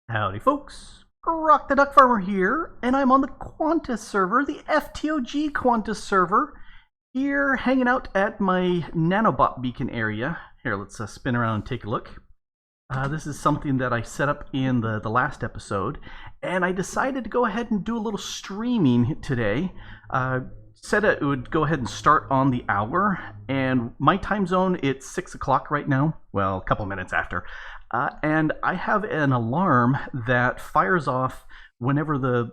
Howdy folks, Grok the DuckFarmer here, and I'm on the Quantus server, the FTOG Quantus server, here hanging out at my nanobot beacon area. Here, let's spin around and take a look. This is something that I set up in the last episode, and I decided to go ahead and do a little streaming today. Said it would go ahead and start on the hour, and my time zone, it's 6 o'clock right now, well, a couple minutes after. And I have an alarm that fires off whenever the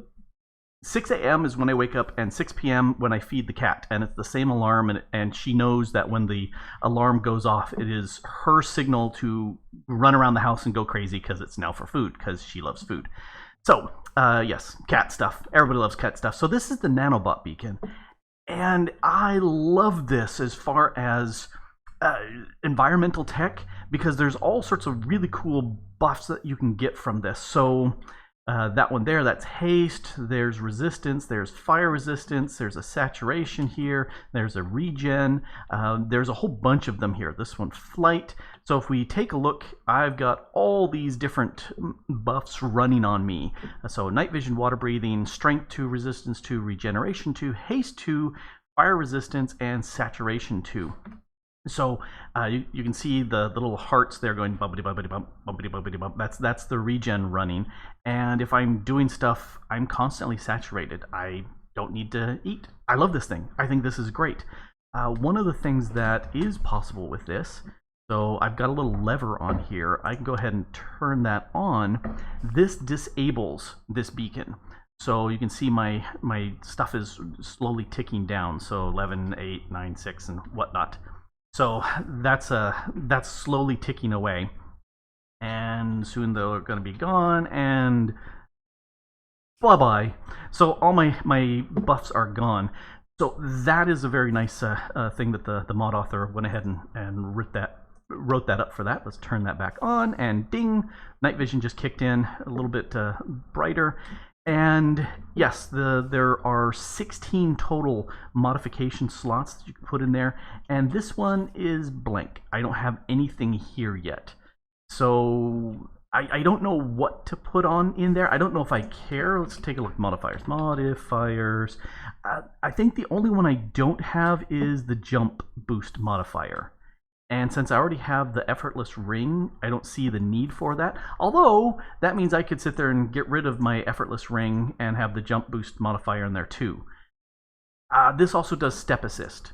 6 a.m. is when I wake up, and 6 p.m. when I feed the cat. And it's the same alarm, and she knows that when the alarm goes off, it is her signal to run around the house and go crazy because it's now for food, because she loves food. So, yes, cat stuff. Everybody loves cat stuff. So this is the nanobot beacon. And I love this as far as environmental tech, because there's all sorts of really cool buffs that you can get from this. So that one there, that's haste, there's resistance, there's fire resistance, there's a saturation here, there's a regen, there's a whole bunch of them here. This one, flight. So if we take a look, I've got all these different buffs running on me. So night vision, water breathing, strength 2, resistance 2, regeneration 2, haste 2, fire resistance, and saturation 2. So you can see the little hearts there going bumpity bumpity bump, bumpity bumpity bump. That's the regen running. And if I'm doing stuff, I'm constantly saturated. I don't need to eat. I love this thing. I think this is great. One of the things that is possible with this, so I've got a little lever on here. I can go ahead and turn that on. This disables this beacon. So you can see my stuff is slowly ticking down. So 11, 8, 9, 6, and whatnot. So that's slowly ticking away, and soon they're going to be gone, and bye-bye. So all my buffs are gone. So that is a very nice thing that the mod author went ahead and wrote that up for that. Let's turn that back on, and ding, night vision just kicked in a little bit brighter. And yes, there are 16 total modification slots that you can put in there, and this one is blank. I don't have anything here yet. So I don't know what to put on in there. I don't know if I care. Let's take a look. Modifiers. Modifiers. I think the only one I don't have is the jump boost modifier. And since I already have the effortless ring, I don't see the need for that. Although, that means I could sit there and get rid of my effortless ring and have the jump boost modifier in there too. This also does step assist.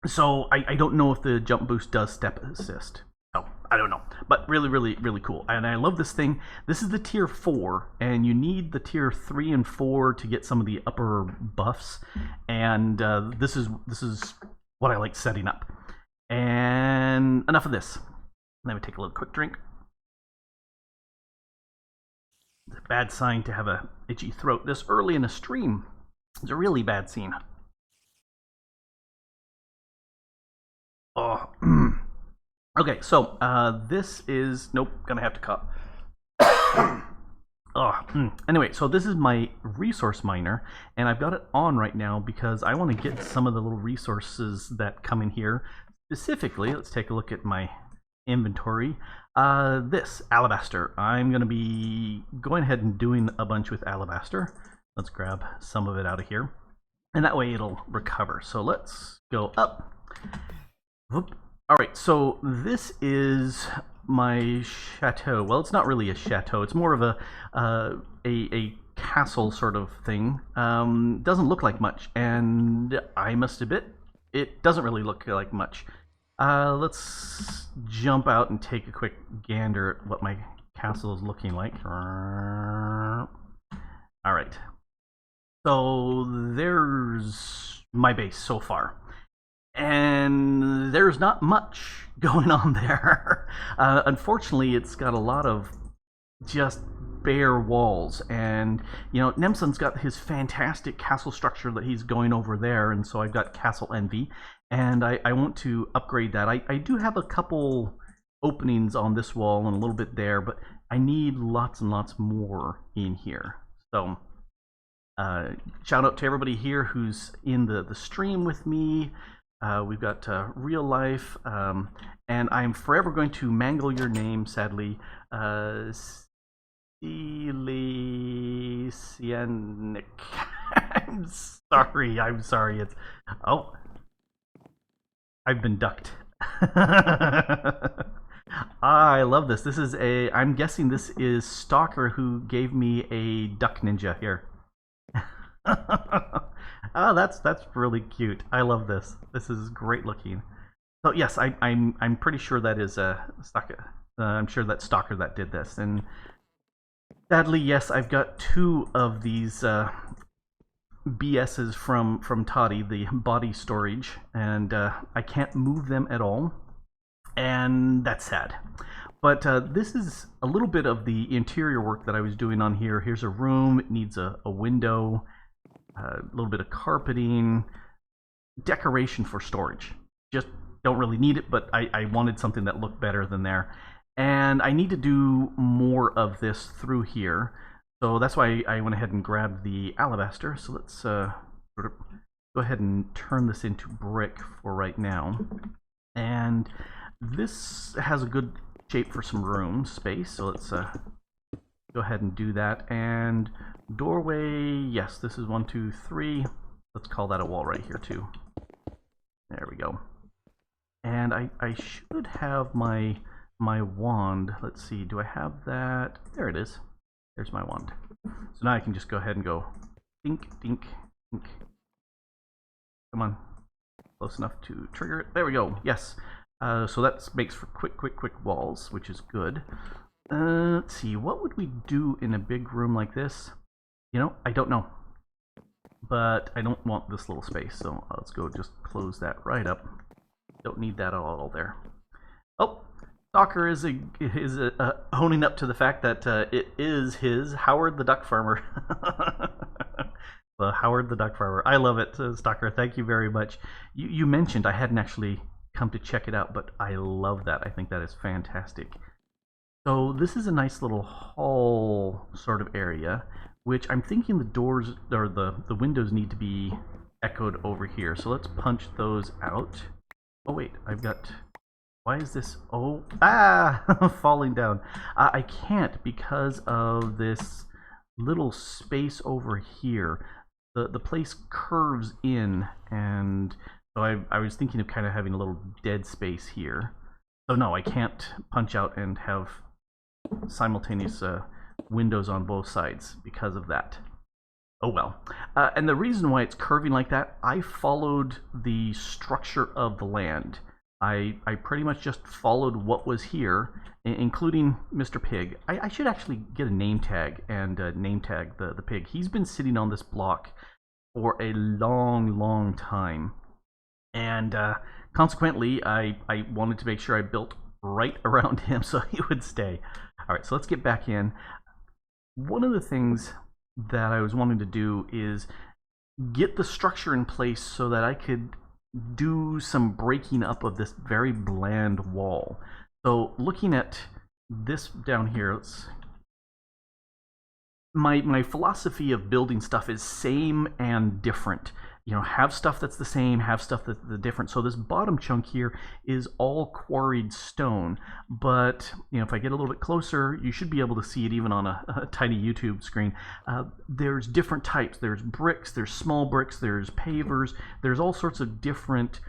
So I don't know if the jump boost does step assist. Oh, I don't know. But really, really, really cool. And I love this thing. This is the tier 4, and you need the tier 3 and 4 to get some of the upper buffs. And this is what I like setting up. And enough of this. Let me take a little quick drink. It's a bad sign to have a itchy throat this early in a stream. It's a really bad scene. Oh. Okay, so this is... Nope, gonna have to cut. Anyway, so this is my resource miner, and I've got it on right now because I want to get some of the little resources that come in here. Specifically, let's take a look at my inventory. This, alabaster. I'm going to be going ahead and doing a bunch with alabaster. Let's grab some of it out of here. And that way it'll recover. So let's go up. Whoop. All right, so this is my chateau. Well, it's not really a chateau. It's more of a castle sort of thing. Doesn't look like much, and I must admit, it doesn't really look like much. Let's jump out and take a quick gander at what my castle is looking like. Alright. So there's my base so far. And there's not much going on there. Unfortunately, it's got a lot of just bare walls, and you know, Nemson's got his fantastic castle structure that he's going over there, and so I've got castle envy, and I want to upgrade that. I do have a couple openings on this wall and a little bit there, but I need lots and lots more in here. So shout out to everybody here who's in the stream with me. We've got real life, and I'm forever going to mangle your name, sadly. Silesianic. I'm sorry. It's oh, I've been ducked. I love this. This is a. I'm guessing this is Stalker who gave me a duck ninja here. Oh, that's really cute. I love this. This is great looking. So yes, I'm pretty sure that is Stalker. I'm sure that's Stalker that did this. And sadly, yes, I've got two of these BSs from Toddy, the body storage, and I can't move them at all, and that's sad. But this is a little bit of the interior work that I was doing on here. Here's a room. It needs a window, a little bit of carpeting, decoration for storage. Just don't really need it, but I wanted something that looked better than there. And I need to do more of this through here. So that's why I went ahead and grabbed the alabaster. So let's go ahead and turn this into brick for right now. And this has a good shape for some room space. So let's go ahead and do that. And doorway, yes, this is 1, 2, 3. Let's call that a wall right here too. There we go. And I should have my wand. Let's see, do I have that? There it is. There's my wand. So now I can just go ahead and go dink, dink, dink. Come on. Close enough to trigger it. There we go. Yes. So that makes for quick walls, which is good. Let's see. What would we do in a big room like this? You know, I don't know. But I don't want this little space. So let's go just close that right up. Don't need that at all there. Oh. Stalker is owning up to the fact that it is his Howard the Duck Farmer. The Howard the Duck Farmer. I love it, Stalker. Thank you very much. You mentioned I hadn't actually come to check it out, but I love that. I think that is fantastic. So this is a nice little hall sort of area, which I'm thinking the doors or the windows need to be echoed over here. So let's punch those out. Oh wait, I've got. Why is this? Oh, falling down. I can't because of this little space over here. The place curves in, and so I was thinking of kind of having a little dead space here. So no, I can't punch out and have simultaneous windows on both sides because of that. Oh well. And the reason why it's curving like that, I followed the structure of the land. I pretty much just followed what was here, including Mr. Pig. I should actually get a name tag and name tag the pig. He's been sitting on this block for a long time. And consequently, I wanted to make sure I built right around him so he would stay. Alright, so let's get back in. One of the things that I was wanting to do is get the structure in place so that I could do some breaking up of this very bland wall. So looking at this down here, my philosophy of building stuff is same and different. You know, have stuff that's the same, have stuff that's different. So this bottom chunk here is all quarried stone, but you know, if I get a little bit closer, you should be able to see it even on a tiny YouTube screen. There's different types. There's bricks, there's small bricks, there's pavers, there's all sorts of different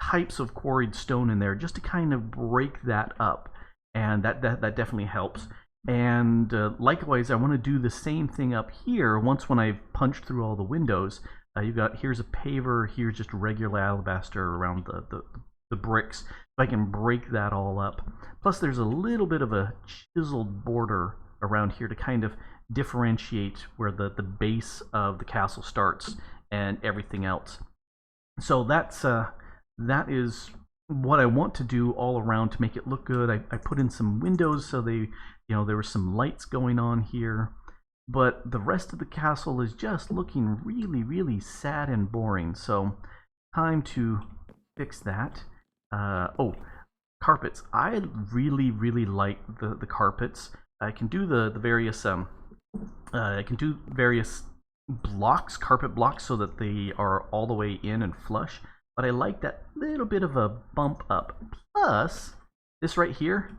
types of quarried stone in there just to kind of break that up, and that definitely helps. And likewise, I want to do the same thing up here once when I've punched through all the windows. You've got, here's a paver, here's just regular alabaster around the bricks. So I can break that all up. Plus there's a little bit of a chiseled border around here to kind of differentiate where the base of the castle starts and everything else. So that is what I want to do all around to make it look good. I put in some windows so there were some lights going on here. But the rest of the castle is just looking really sad and boring. So time to fix that. Oh, carpets. I really like the carpets. I can do the various I can do various blocks, carpet blocks, so that they are all the way in and flush. But I like that little bit of a bump up. Plus, this right here,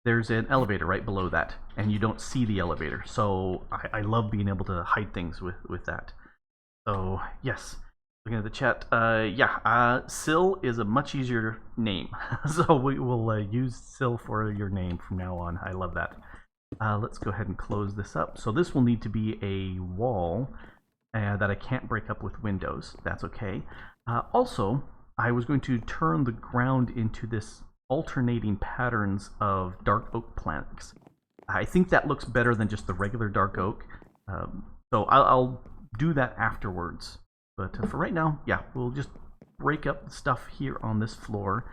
there's an elevator right below that, and you don't see the elevator. So I love being able to hide things with that. So yes, looking at the chat, Sil is a much easier name. So we will use Sil for your name from now on. I love that. Let's go ahead and close this up. So this will need to be a wall that I can't break up with windows. That's okay. Also, I was going to turn the ground into this alternating patterns of dark oak planks. I think that looks better than just the regular dark oak. So I'll do that afterwards. But for right now, yeah, we'll just break up the stuff here on this floor.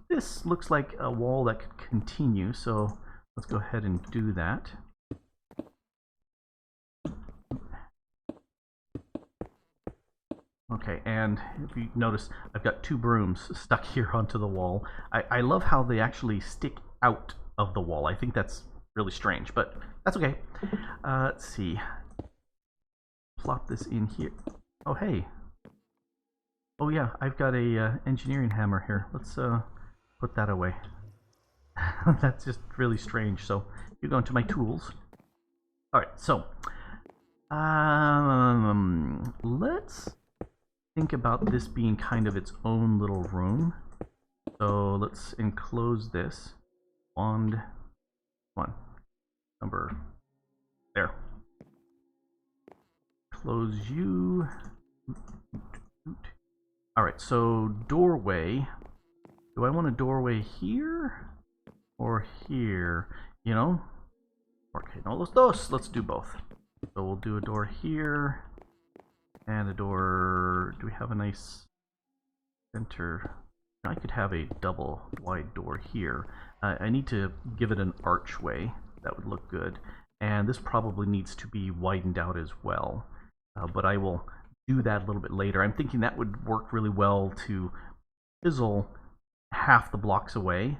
This looks like a wall that could continue, so let's go ahead and do that. Okay, and if you notice, I've got two brooms stuck here onto the wall. I love how they actually stick out of the wall. I think that's really strange, but that's okay. Let's see. Plop this in here. Oh, hey. Oh, yeah, I've got a engineering hammer here. Let's put that away. That's just really strange. So you go into my tools. All right, so let's think about this being kind of its own little room. So let's enclose this. Wand one. Number there. Close you. Alright, so doorway. Do I want a doorway here? Or here? You know? Okay, no, let's do both. So we'll do a door here. And a door... Do we have a nice center? I could have a double wide door here. I need to give it an archway. That would look good. And this probably needs to be widened out as well. But I will do that a little bit later. I'm thinking that would work really well to chisel half the blocks away.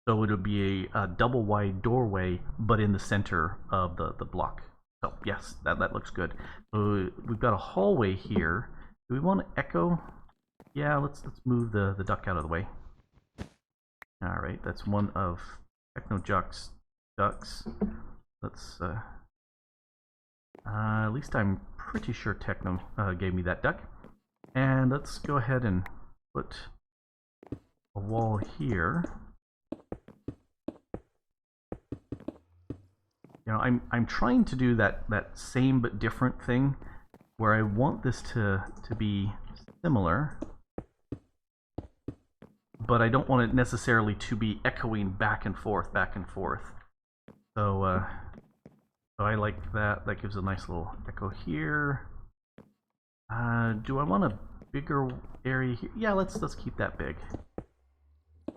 So it would be a double wide doorway, but in the center of the block. So yes, that looks good. So we've got a hallway here. Do we want to echo? Yeah, let's move the duck out of the way. All right, that's one of TechnoJock's ducks. Let's at least I'm pretty sure Techno gave me that duck. And let's go ahead and put a wall here. You know, I'm trying to do that same but different thing where I want this to be similar, but I don't want it necessarily to be echoing back and forth. So so I like that. That gives a nice little echo here. Do I want a bigger area here? Yeah, let's keep that big.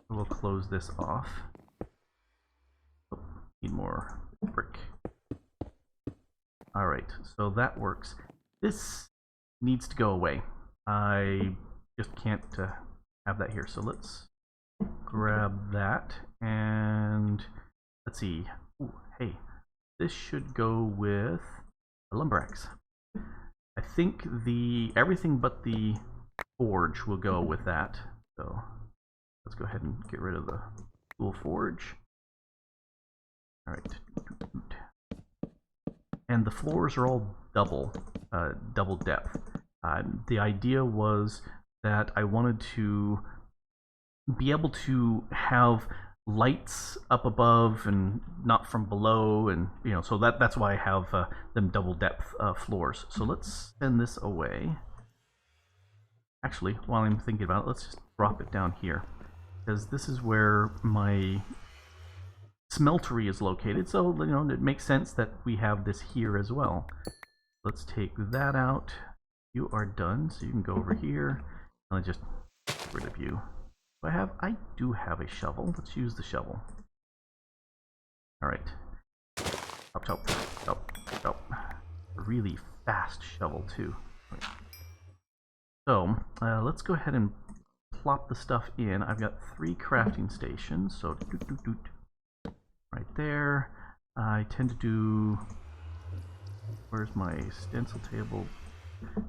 We'll close this off. Oh, need more brick. Alright, so that works. This needs to go away. I just can't have that here. So let's grab that and let's see. Ooh, hey, this should go with a lumber axe. I think everything but the forge will go with that. So let's go ahead and get rid of the tool forge. All right. And the floors are all double depth. The idea was that I wanted to be able to have lights up above and not from below, and you know, so that's why I have them double depth floors. So let's send this away. Actually, while I'm thinking about it, let's just drop it down here, because this is where my smeltery is located, so you know, it makes sense that we have this here as well. Let's take that out. You are done, so you can go over here. I'll just get rid of you. I do have a shovel. Let's use the shovel. Alright. Chop. A really fast shovel too. Right. So let's go ahead and plop the stuff in. I've got 3 crafting stations, so right there. I tend to do... Where's my stencil table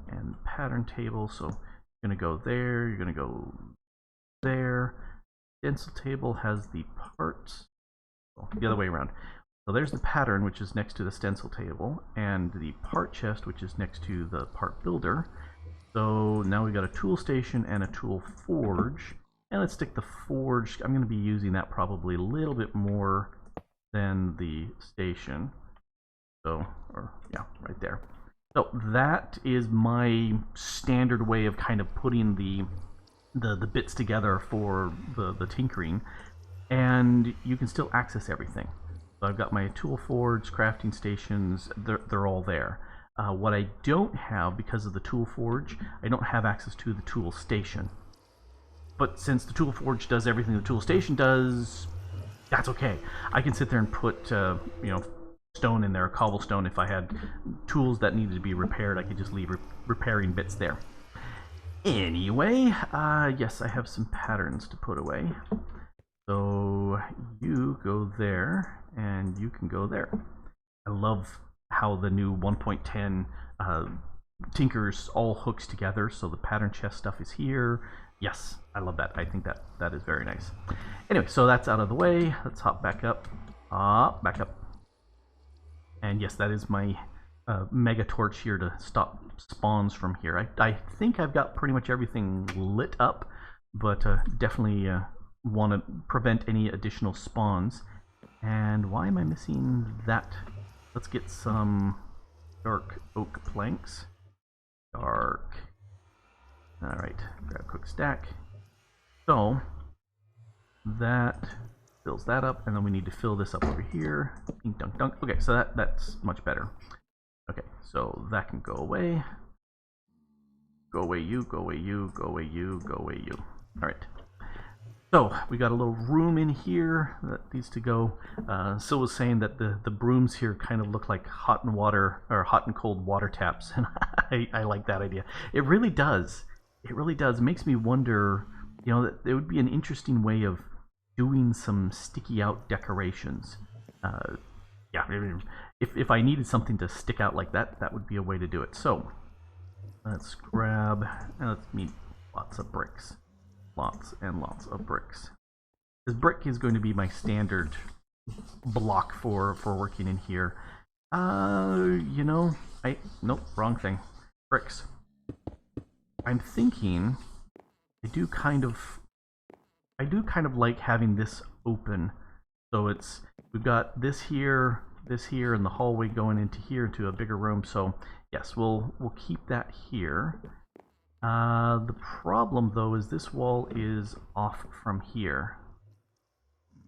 and pattern table? So you're going to go there, you're going to go there. Stencil table has the parts. well, the other way around. So there's the pattern, which is next to the stencil table, and the part chest, which is next to the part builder. So now we've got a tool station and a tool forge. And let's stick the forge. I'm going to be using that probably a little bit more than the station. So, or yeah, right there. So that is my standard way of kind of putting the bits together for the tinkering. And you can still access everything. So I've got my tool forge, crafting stations, they're all there. What I don't have, because of the tool forge, I don't have access to the tool station. But since the tool forge does everything the tool station does, that's okay. I can sit there and put, you know, stone in there, cobblestone. If I had tools that needed to be repaired, I could just leave repairing bits there. Anyway, yes, I have some patterns to put away. So you go there, and you can go there. I love how the new 1.10 tinkers all hooks together, so the pattern chest stuff is here. Yes, I love that. I think that is very nice. Anyway, so that's out of the way. Let's hop back up. Back up. And yes, that is my mega torch here to stop spawns from here. I think I've got pretty much everything lit up, but definitely want to prevent any additional spawns. And why am I missing that? Let's get some dark oak planks. Dark. Alright, grab quick stack. So, that fills that up, and then we need to fill this up over here. Dink, dunk, dunk. Okay, so that's much better. Okay, so that can go away. Go away you, go away you, go away you, go away you. Alright. So, we got a little room in here that needs to go. Sil was saying that the brooms here kind of look like hot and cold water taps, and I like that idea. It really does. It really does. It makes me wonder, you know, that it would be an interesting way of doing some sticky out decorations. Yeah, if I needed something to stick out like that, that would be a way to do it. So, let's grab, and let's need lots of bricks. Lots and lots of bricks. This brick is going to be my standard block for working in here. You know, nope, wrong thing. Bricks. I'm thinking I do kind of like having this open. So we've got this here, and the hallway going into here into a bigger room. So yes, we'll keep that here. The problem though is this wall is off from here.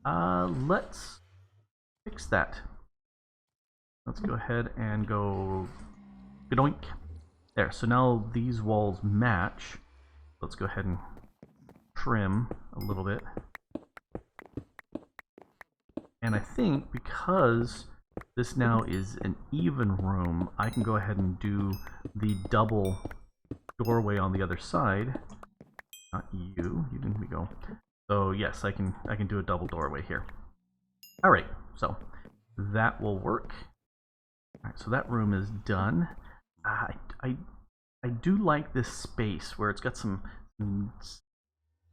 Let's fix that. Let's go ahead and go gadoink. There, so now these walls match. Let's go ahead and trim a little bit. And I think because this now is an even room, I can go ahead and do the double doorway on the other side. Not you, you didn't go. So yes, I can do a double doorway here. Alright, so that will work. Alright, so that room is done. I do like this space where it's got some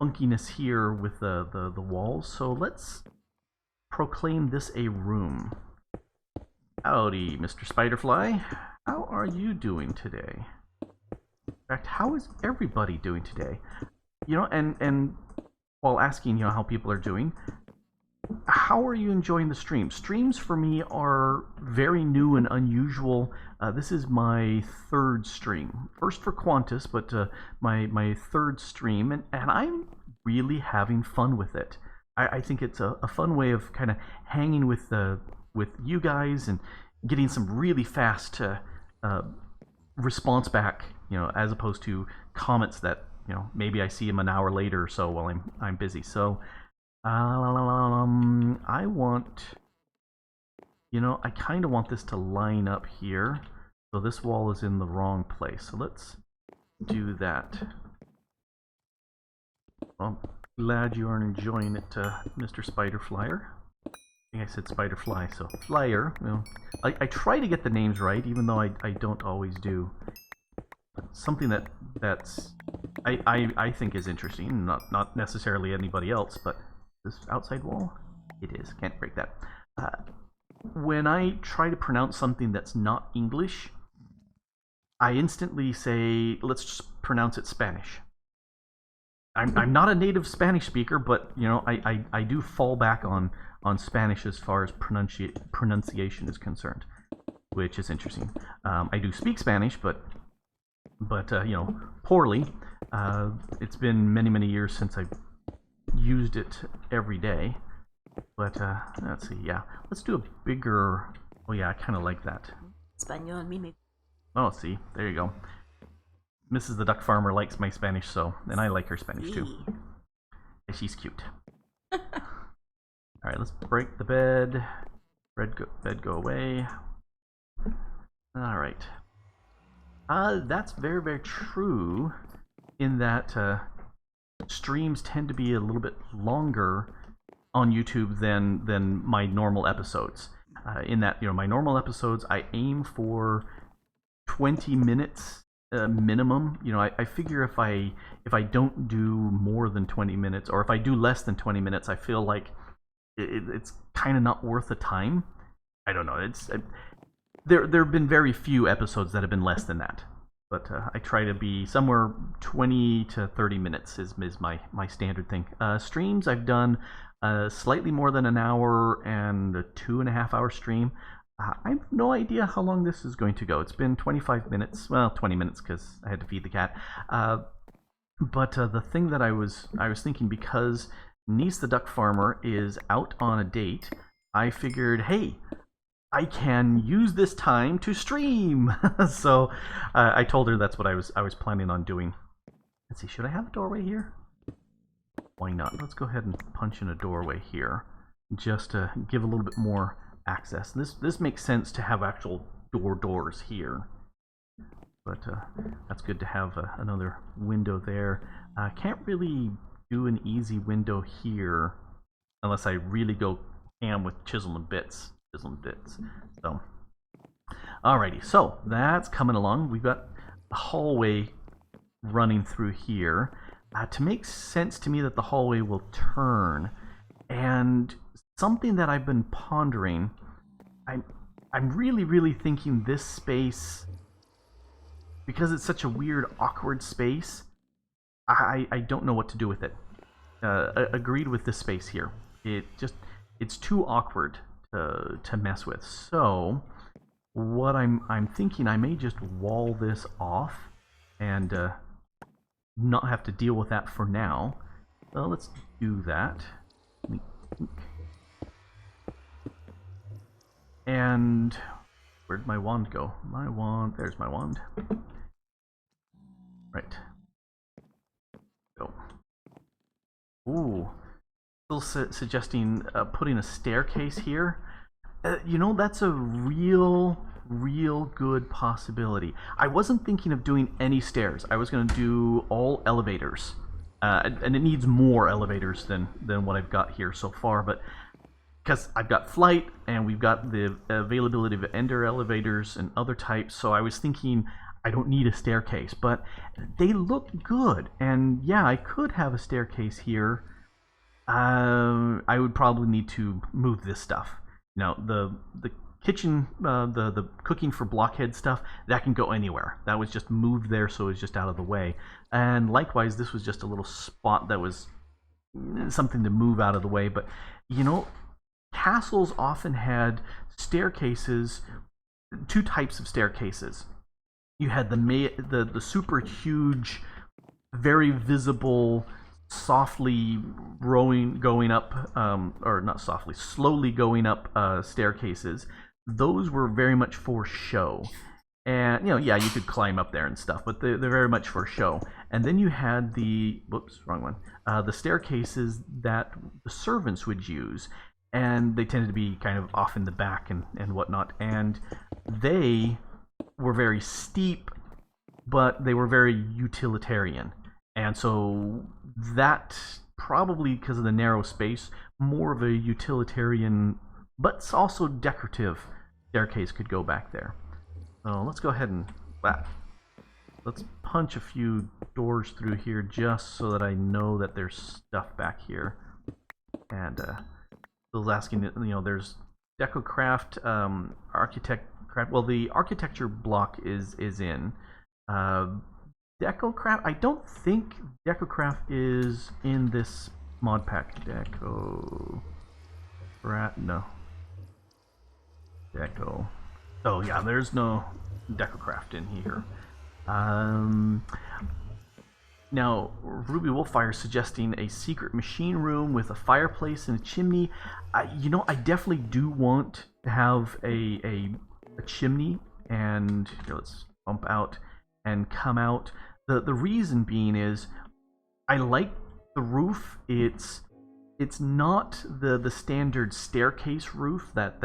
funkiness here with the walls, so let's proclaim this a room. Howdy, Mr. Spiderfly. How are you doing today? In fact, how is everybody doing today? You know, and while asking, you know, how people are doing, how are you enjoying the stream? Streams for me are very new and unusual. This is my third stream. First for Quantus, but my third stream, and I'm really having fun with it. I think it's a fun way of kind of hanging with you guys and getting some really fast response back, you know, as opposed to comments that, you know, maybe I see them an hour later or so while I'm busy. So I want, you know, I kind of want this to line up here. So this wall is in the wrong place. So let's do that. Well, glad you are enjoying it, Mr. Spider Flyer. I think I said Spider Fly, so Flyer. You know, I try to get the names right, even though I don't always do. Something that's I think is interesting, not necessarily anybody else, but this outside wall. It is. Can't break that. When I try to pronounce something that's not English, I instantly say, let's just pronounce it Spanish. I'm not a native Spanish speaker, but you know, I do fall back on Spanish as far as pronunciation is concerned, which is interesting. I do speak Spanish, but you know, poorly. It's been many years since I've used it every day. But let's see. Yeah, let's do a bigger. Oh yeah, I kind of like that. Español, mimi. Oh, see, there you go. Mrs. the Duck Farmer likes my Spanish, so, and I like her Spanish too. Yeah, she's cute. Alright, let's break the bed. Bed go away. Alright. That's very true in that streams tend to be a little bit longer on YouTube than my normal episodes. In that, you know, my normal episodes, I aim for 20 minutes minimum. You know, I figure if I don't do more than 20 minutes, or if I do less than 20 minutes, I feel like it's kind of not worth the time. I don't know. There have been very few episodes that have been less than that, but I try to be somewhere 20 to 30 minutes is my standard thing. Streams I've done slightly more than an hour and a 2.5 hour stream. I have no idea how long this is going to go. It's been 25 minutes. Well, 20 minutes because I had to feed the cat. But the thing that I was thinking, because Niece the Duck Farmer is out on a date, I figured, hey, I can use this time to stream. So I told her that's what I was planning on doing. Let's see, should I have a doorway here? Why not? Let's go ahead and punch in a doorway here, just to give a little bit more access. This makes sense to have actual doors here, but that's good to have another window there. Can't really do an easy window here unless I really go ham with chisel and bits. So, alrighty, so that's coming along. We've got a hallway running through here. To make sense to me that the hallway will turn, and something that I've been pondering, I'm really thinking this space, because it's such a weird, awkward space, I don't know what to do with it. Agreed with this space here. It's too awkward to mess with. So what I'm thinking, I may just wall this off and not have to deal with that for now. Well, let's do that. And where'd my wand go? My wand, there's my wand. Right. Go. Ooh. Still suggesting putting a staircase here. You know, that's a real good possibility. I wasn't thinking of doing any stairs. I was going to do all elevators. And it needs more elevators than what I've got here so far, but because I've got flight and we've got the availability of ender elevators and other types, so I was thinking I don't need a staircase, but they look good, and yeah, I could have a staircase here. I would probably need to move this stuff. Now, the kitchen, the cooking for blockhead stuff, that can go anywhere. That was just moved there, so it was just out of the way. And likewise, this was just a little spot that was something to move out of the way. But, you know, castles often had staircases, two types of staircases. You had the super huge, very visible, softly going up, or not softly, slowly going up staircases. Those were very much for show. And, you know, yeah, you could climb up there and stuff, but they're very much for show. And then you had the, whoops, wrong one, the staircases that the servants would use. And they tended to be kind of off in the back and whatnot. And they were very steep, but they were very utilitarian. And so that, probably because of the narrow space, more of a utilitarian, but also decorative staircase could go back there. So let's go ahead and let's punch a few doors through here just so that I know that there's stuff back here. And was asking, you know, there's DecoCraft, Architect Craft. Well, the architecture block is in. DecoCraft, I don't think DecoCraft is in this mod pack. No. Deco. Oh yeah, there's no DecoCraft in here. Now, Ruby Wolfire is suggesting a secret machine room with a fireplace and a chimney. You know, I definitely do want to have a chimney, and here, let's bump out and come out. The reason being is I like the roof. It's not the standard staircase roof, that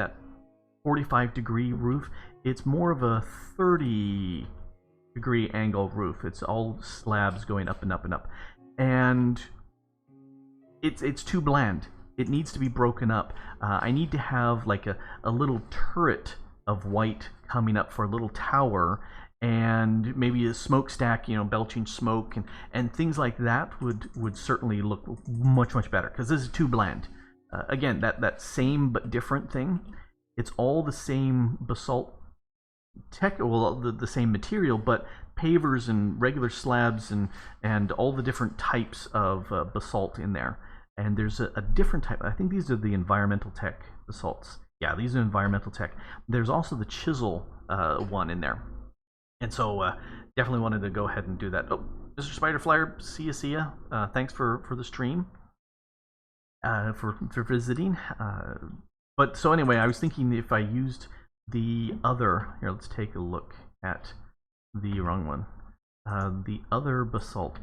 45-degree roof. It's more of a 30-degree angle roof. It's all slabs going up and up and up, and it's too bland. It needs to be broken up. I need to have like a little turret of white coming up for a little tower, and maybe a smokestack, you know, belching smoke, and things like that would certainly look much better, because this is too bland. Again, that same but different thing. It's all the same basalt the same material, but pavers and regular slabs and all the different types of basalt in there. And there's a different type. I think these are the environmental tech basalts. Yeah, these are environmental tech. There's also the chisel one in there. And so definitely wanted to go ahead and do that. Oh, Mr. Spiderflyer, see ya. Thanks for the stream, for visiting. But so anyway, I was thinking if I used the other, here, let's take a look at the wrong one. The other basalt,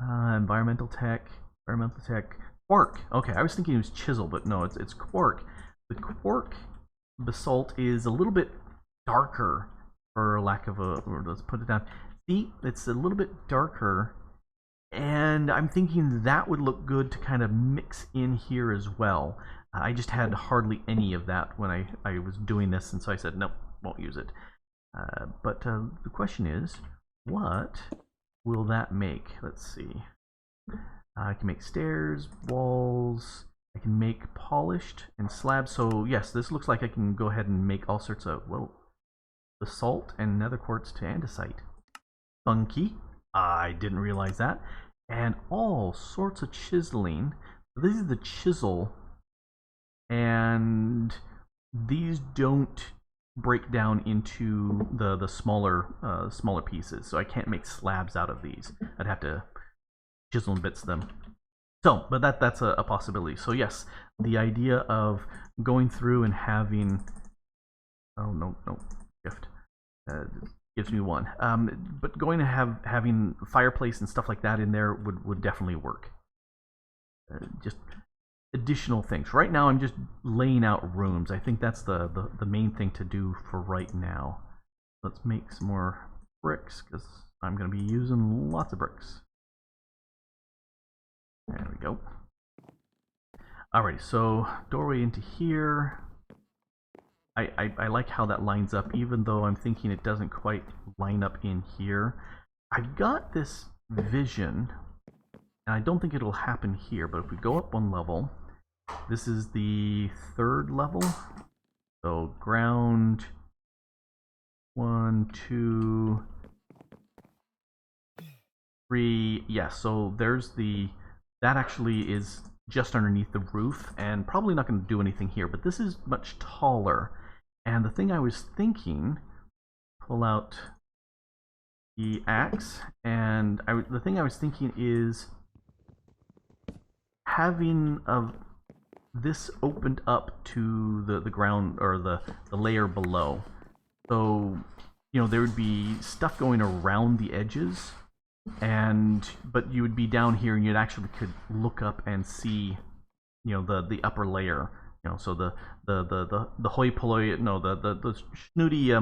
environmental tech, quark. Okay, I was thinking it was chisel, but no, it's quark. The quark basalt is a little bit darker, for lack of a, or let's put it down. See, it's a little bit darker, and I'm thinking that would look good to kind of mix in here as well. I just had hardly any of that when I was doing this, and so I said, nope, won't use it. But the question is, what will that make? Let's see. I can make stairs, walls, I can make polished and slabs. So yes, this looks like I can go ahead and make all sorts of, well, basalt and nether quartz to andesite. Funky. I didn't realize that. And all sorts of chiseling. This is the chisel, and these don't break down into the smaller pieces, so I can't make slabs out of these. I'd have to chisel and bits them. So, but that's a possibility. So yes, the idea of going through and having, oh no, shift gives me one. But going to having fireplace and stuff like that in there would definitely work. Just additional things. Right now I'm just laying out rooms. I think that's the main thing to do for right now. Let's make some more bricks, because I'm going to be using lots of bricks. There we go. Alrighty, so doorway into here. I like how that lines up, even though I'm thinking it doesn't quite line up in here. I've got this vision, and I don't think it'll happen here, but if we go up one level, this is the third level. So ground, 1, 2, 3. Yeah, so there's that actually is just underneath the roof, and probably not going to do anything here, but this is much taller. And the thing I was thinking, pull out the axe, and the thing I was thinking is having this opened up to the ground, or the layer below. So, you know, there would be stuff going around the edges, but you would be down here and you'd actually could look up and see, you know, the upper layer. You know, so the hoi polloi, no, the snooty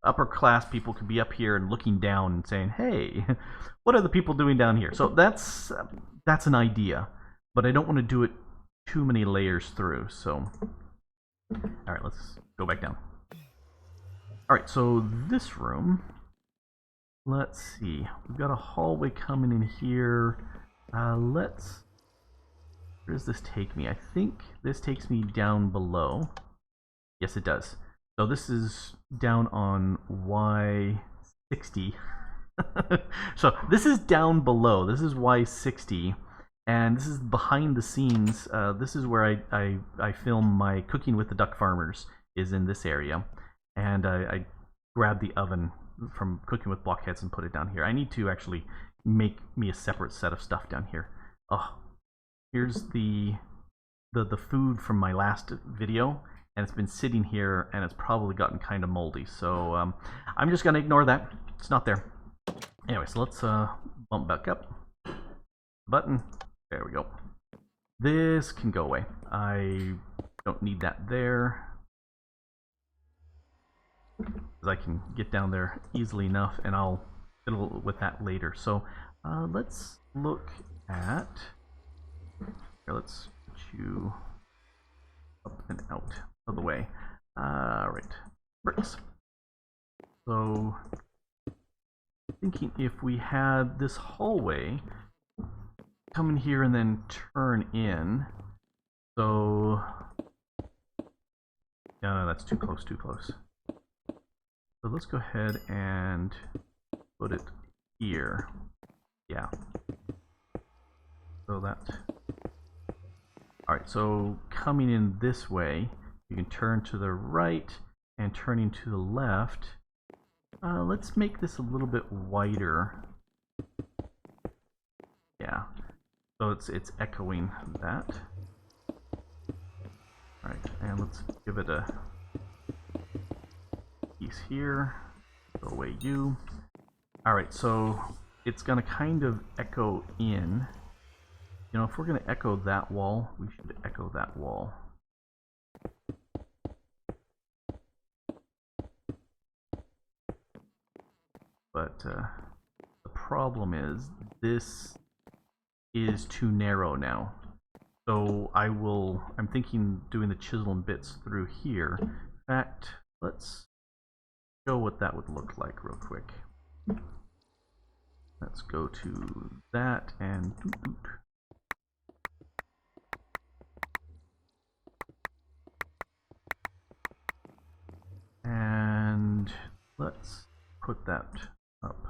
upper class people could be up here and looking down and saying, hey, what are the people doing down here? So that's an idea, but I don't want to do it too many layers through. So, all right, let's go back down. All right, so this room, let's see. We've got a hallway coming in here. Where does this take me? I think this takes me down below. Yes, it does. So this is down on Y60. So this is down below. This is Y60. And this is behind the scenes. This is where I film my cooking with the duck farmers, is in this area. And I grab the oven from cooking with blockheads and put it down here. I need to actually make me a separate set of stuff down here. Oh, here's the food from my last video, and it's been sitting here, and it's probably gotten kind of moldy. So I'm just gonna ignore that. It's not there. Anyway, so let's bump back up. Button. There we go. This can go away. I don't need that there, because I can get down there easily enough, and I'll fiddle with that later. So let's look at. Here, let's get you up and out of the way. Right, bricks. So thinking if we had this hallway come in here and then turn in. So no, that's too close, too close. So let's go ahead and put it here. Yeah. So that. Alright, so coming in this way, you can turn to the right and turning to the left. Let's make this a little bit wider. Yeah. So it's echoing that. Alright, and let's give it a piece here. Go away you. Alright, so it's gonna kind of echo in. You know, if we're gonna echo that wall, we should echo that wall. But the problem is this is too narrow now. So I'm thinking doing the chisel and bits through here. In fact, let's show what that would look like real quick. Let's go to that and and let's put that up.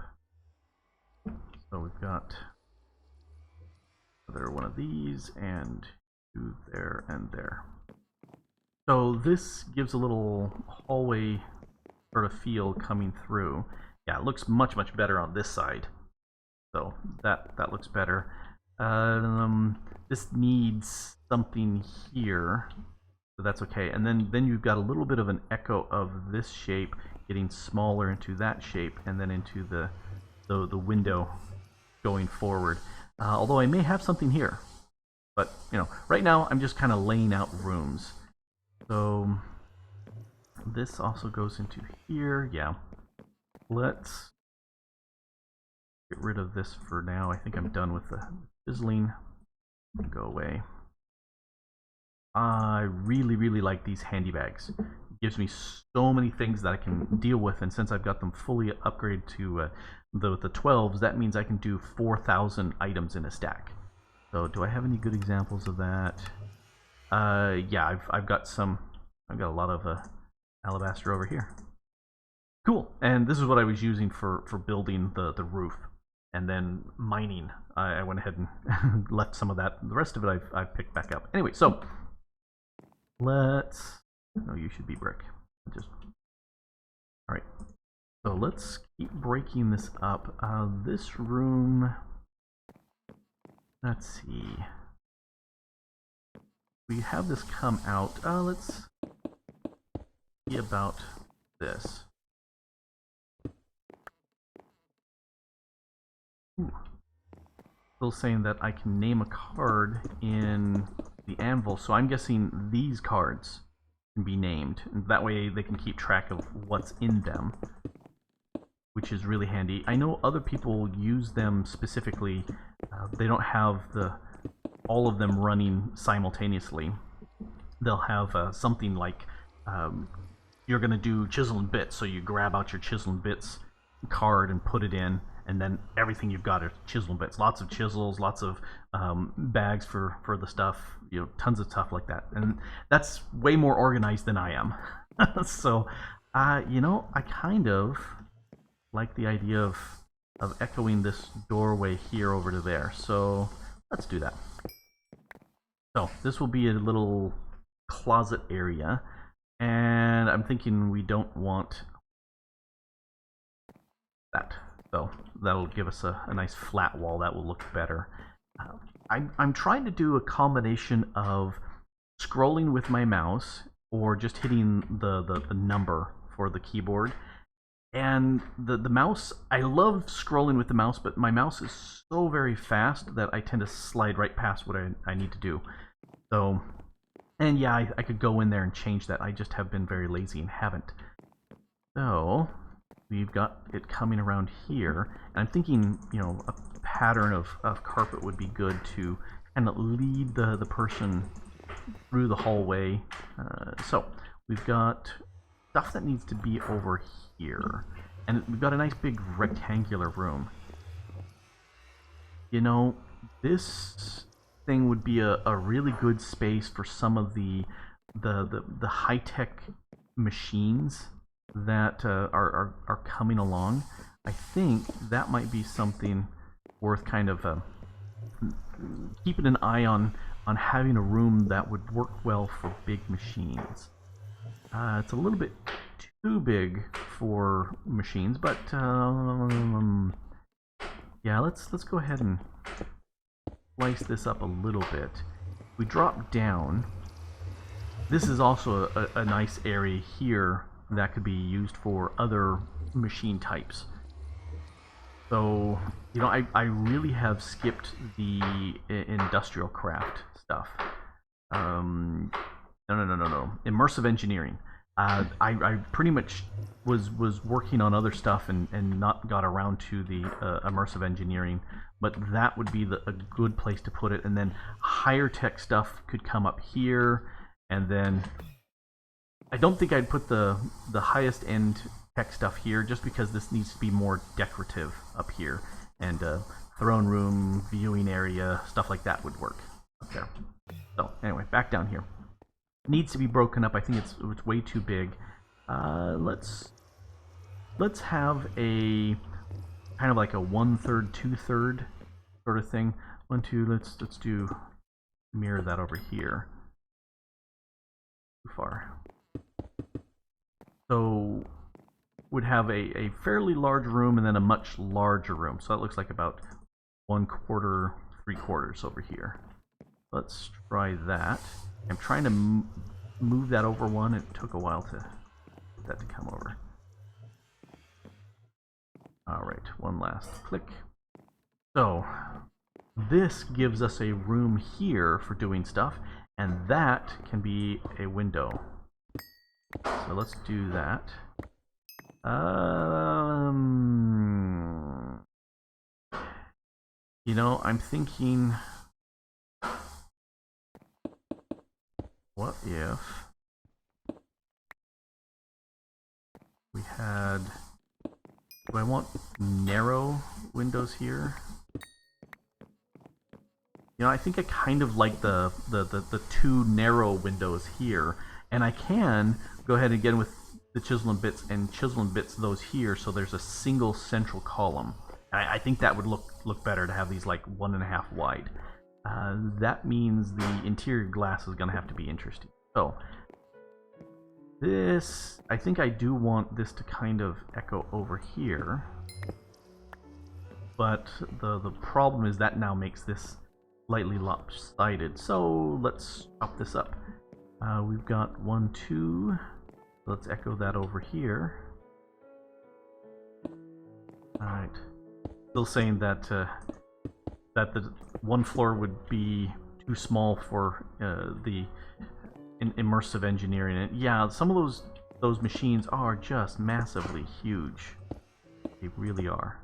So we've got another one of these and two there and there. So this gives a little hallway sort of feel coming through. Yeah, it looks much better on this side. So that looks better. This needs something here, so that's okay. And then you've got a little bit of an echo of this shape getting smaller into that shape, and then into the window going forward. Although I may have something here, but you know, right now I'm just kind of laying out rooms. So this also goes into here. Yeah, let's get rid of this for now. I think I'm done with the chiseling. Go away. I really like these handy bags. It gives me so many things that I can deal with, and since I've got them fully upgraded to the 12s, that means I can do 4,000 items in a stack. So do I have any good examples of that? Yeah, I've got a lot of alabaster over here. Cool. And this is what I was using for building the roof. And then mining, I went ahead and left some of that. The rest of it I've picked back up. Anyway, so let's. No, you should be brick. Just all right. So let's keep breaking this up. This room. Let's see. We have this come out. Let's see about this. Ooh. Still saying that I can name a card in the anvil, so I'm guessing these cards can be named, and that way they can keep track of what's in them, which is really handy. I know other people use them specifically. They don't have all of them running simultaneously. They'll have something like you're going to do chisel and bits, so you grab out your chisel and bits card and put it in, and then everything you've got are chisel bits. Lots of chisels, lots of bags for the stuff, you know, tons of stuff like that. And that's way more organized than I am. So, you know, I kind of like the idea of echoing this doorway here over to there. So let's do that. So this will be a little closet area, and I'm thinking we don't want that. So that'll give us a nice flat wall. That will look better. I'm trying to do a combination of scrolling with my mouse or just hitting the number for the keyboard. And the mouse, I love scrolling with the mouse, but my mouse is so very fast that I tend to slide right past what I need to do. So, and yeah, I could go in there and change that. I just have been very lazy and haven't. So, we've got it coming around here. And I'm thinking, you know, a pattern of carpet would be good to kind of lead the person through the hallway. So, we've got stuff that needs to be over here. And we've got a nice big rectangular room. You know, this thing would be a really good space for some of the high-tech machines that are coming along. I think that might be something worth kind of keeping an eye on having a room that would work well for big machines. It's a little bit too big for machines, but yeah, let's go ahead and slice this up a little bit. We drop down. This is also a nice area here that could be used for other machine types. So, you know, I really have skipped the industrial craft stuff. No. Immersive engineering. I pretty much was working on other stuff and not got around to the immersive engineering, but that would be a good place to put it. And then higher tech stuff could come up here, and then I don't think I'd put the highest end tech stuff here, just because this needs to be more decorative up here, and throne room, viewing area, stuff like that would work up there. So anyway, back down here. Needs to be broken up. I think it's way too big. Let's have a kind of like a 1/3, 2/3 sort of thing. 1, 2. Let's do mirror that over here. Too far. So would have a fairly large room and then a much larger room. So that looks like about 1/4, 3/4 over here. Let's try that. I'm trying to move that over one. It took a while to get that to come over. Alright, one last click. So, this gives us a room here for doing stuff, and that can be a window. So let's do that. You know, I'm thinking, what if we had, do I want narrow windows here? You know, I think I kind of like the two narrow windows here, and I can go ahead and get with the chisel and bits those here, so there's a single central column. I think that would look better to have these like 1.5 wide. That means the interior glass is going to have to be interesting. So this, I think I do want this to kind of echo over here, but the problem is that now makes this slightly lopsided. So let's chop this up. We've got 1, 2. Let's echo that over here. All right. Still saying that that the one floor would be too small for the immersive engineering. And yeah, some of those machines are just massively huge. They really are.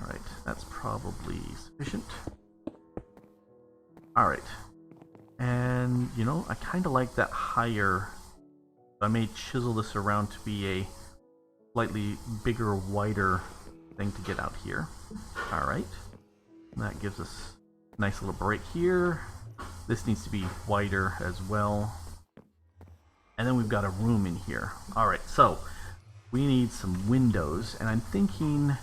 Alright, that's probably sufficient. Alright. And, you know, I kind of like that higher. I may chisel this around to be slightly bigger, wider thing to get out here. Alright. That gives us a nice little break here. This needs to be wider as well. And then we've got a room in here. Alright, so we need some windows, and I'm thinking,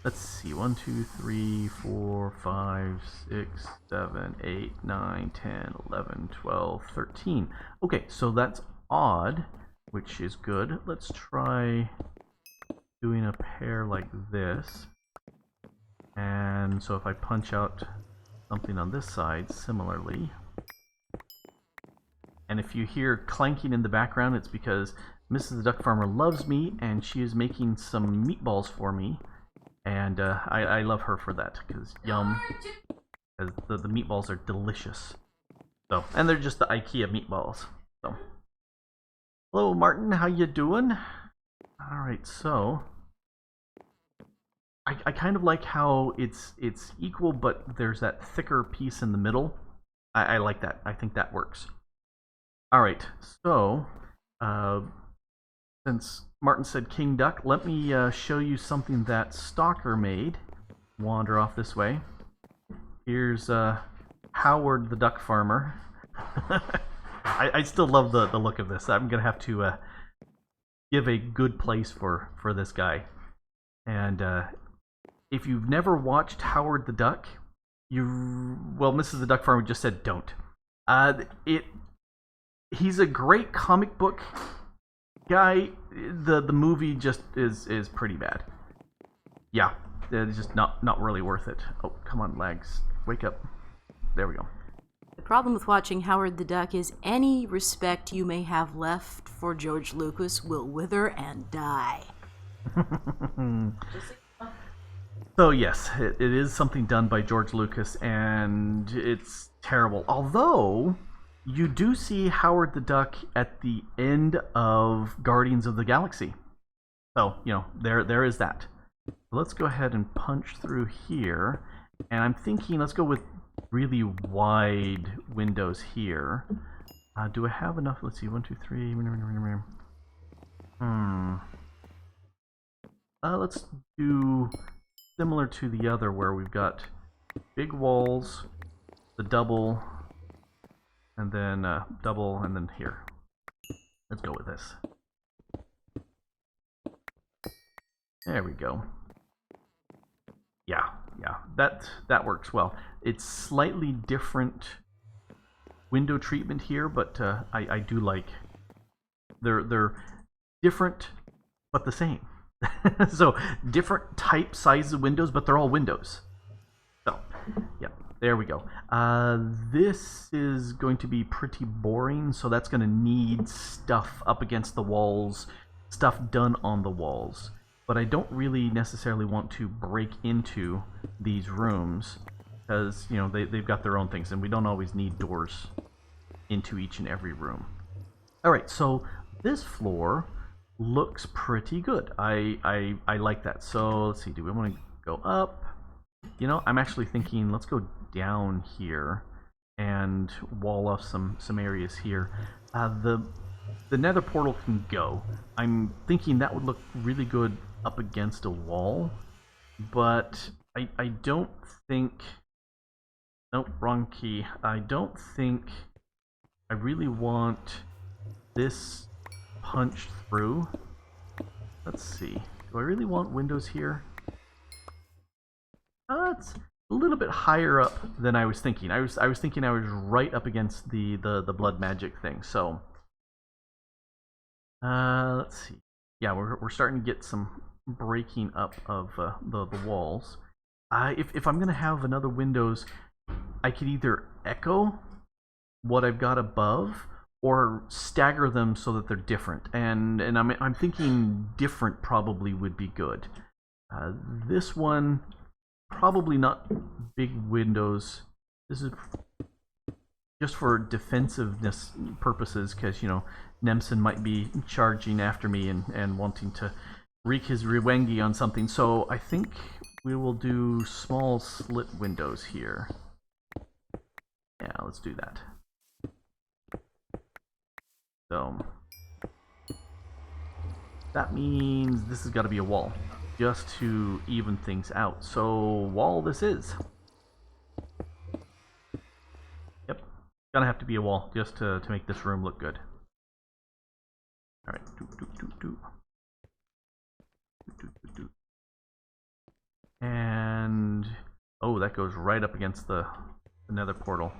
let's see, 1, 2, 3, 4, 5, 6, 7, 8, 9, 10, 11, 12, 13. Okay, so that's odd, which is good. Let's try doing a pair like this. And so if I punch out something on this side similarly, and if you hear clanking in the background, it's because Mrs. the Duck Farmer loves me, and she is making some meatballs for me. And I love her for that, because yum, because the meatballs are delicious. So, and they're just the IKEA meatballs. So, hello Martin, how you doing? Alright, so I kind of like how it's equal, but there's that thicker piece in the middle. I like that. I think that works. Alright, so since Martin said King Duck, let me show you something that Stalker made. Wander off this way. Here's Howard the Duck Farmer. I still love the look of this. I'm going to have to give a good place for this guy. And if you've never watched Howard the Duck, well, Mrs. the Duck Farmer just said don't. He's a great comic book guy. The movie just is pretty bad. Yeah, it's just not really worth it. Oh, come on, lags. Wake up. There we go. The problem with watching Howard the Duck is any respect you may have left for George Lucas will wither and die. So yes, it is something done by George Lucas, and it's terrible. Although, you do see Howard the Duck at the end of Guardians of the Galaxy. So, you know, there is that. Let's go ahead and punch through here. And I'm thinking, let's go with really wide windows here. Do I have enough? Let's see, 1, 2, 3. Let's do similar to the other, where we've got big walls, the double, and then double, and then here. Let's go with this. There we go. Yeah, that works well. It's slightly different window treatment here, but I do like. They're different, but the same. So different type sizes of windows, but they're all windows. So, yeah, there we go. This is going to be pretty boring, so that's going to need stuff up against the walls, stuff done on the walls. But I don't really necessarily want to break into these rooms, because, you know, they've got their own things, and we don't always need doors into each and every room. Alright, so this floor looks pretty good. I like that. So let's see, do we want to go up? You know, I'm actually thinking let's go down here and wall off some areas here. The nether portal can go. I'm thinking that would look really good up against a wall, but I don't think, nope, wrong key. I don't think I really want this punched through. Let's see. Do I really want windows here? It's a little bit higher up than I was thinking. I was thinking I was right up against the blood magic thing. So let's see. Yeah, we're starting to get some breaking up of the walls. If I'm gonna have another windows, I could either echo what I've got above, or stagger them so that they're different. And I'm thinking different probably would be good. This one, probably not big windows. This is just for defensiveness purposes, because, you know, Nemson might be charging after me and wanting to wreak his Rwengi on something. So I think we will do small slit windows here. Yeah, let's do that. So That means this has got to be a wall, just to even things out. So, wall this is. Yep, gonna have to be a wall, just to make this room look good. Alright, and oh, that goes right up against the nether portal.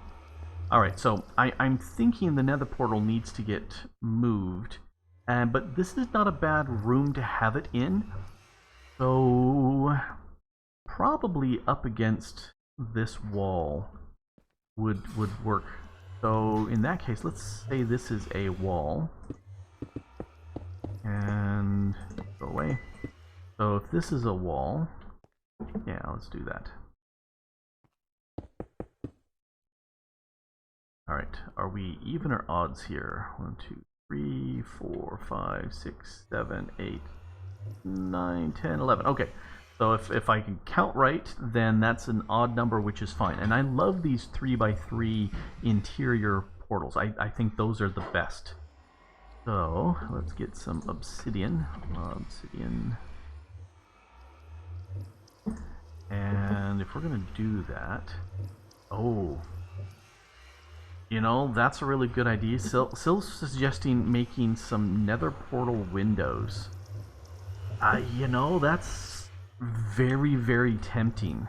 Alright, so I'm thinking the nether portal needs to get moved, but this is not a bad room to have it in. So probably up against this wall would work. So in that case, let's say this is a wall. And go away. So if this is a wall, yeah, let's do that. Alright, are we even or odds here? 1, 2, 3, 4, 5, 6, 7, 8, 9, 10, 11. Okay, so if I can count right, then that's an odd number, which is fine. And I love these 3x3 interior portals. I think those are the best. So let's get some obsidian. And if we're going to do that... Oh... You know, that's a really good idea. Sill's suggesting making some nether portal windows. You know, that's very, very tempting.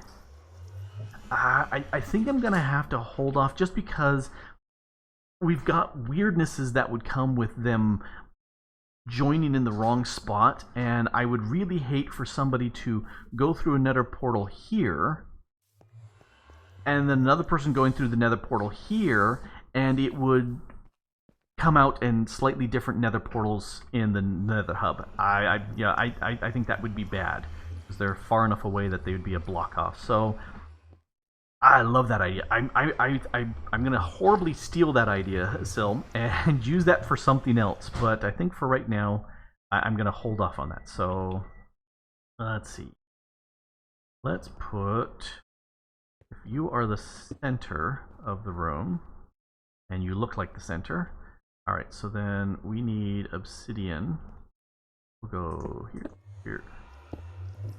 I think I'm going to have to hold off just because we've got weirdnesses that would come with them joining in the wrong spot, and I would really hate for somebody to go through a nether portal here, and then another person going through the nether portal here, and it would come out in slightly different nether portals in the nether hub. I think that would be bad, because they're far enough away that they would be a block off. So I love that idea. I'm gonna horribly steal that idea, Sill, and use that for something else. But I think for right now, I'm gonna hold off on that. So let's see. Let's put... If you are the center of the room, and you look like the center, alright, so then we need obsidian. We'll go here, here,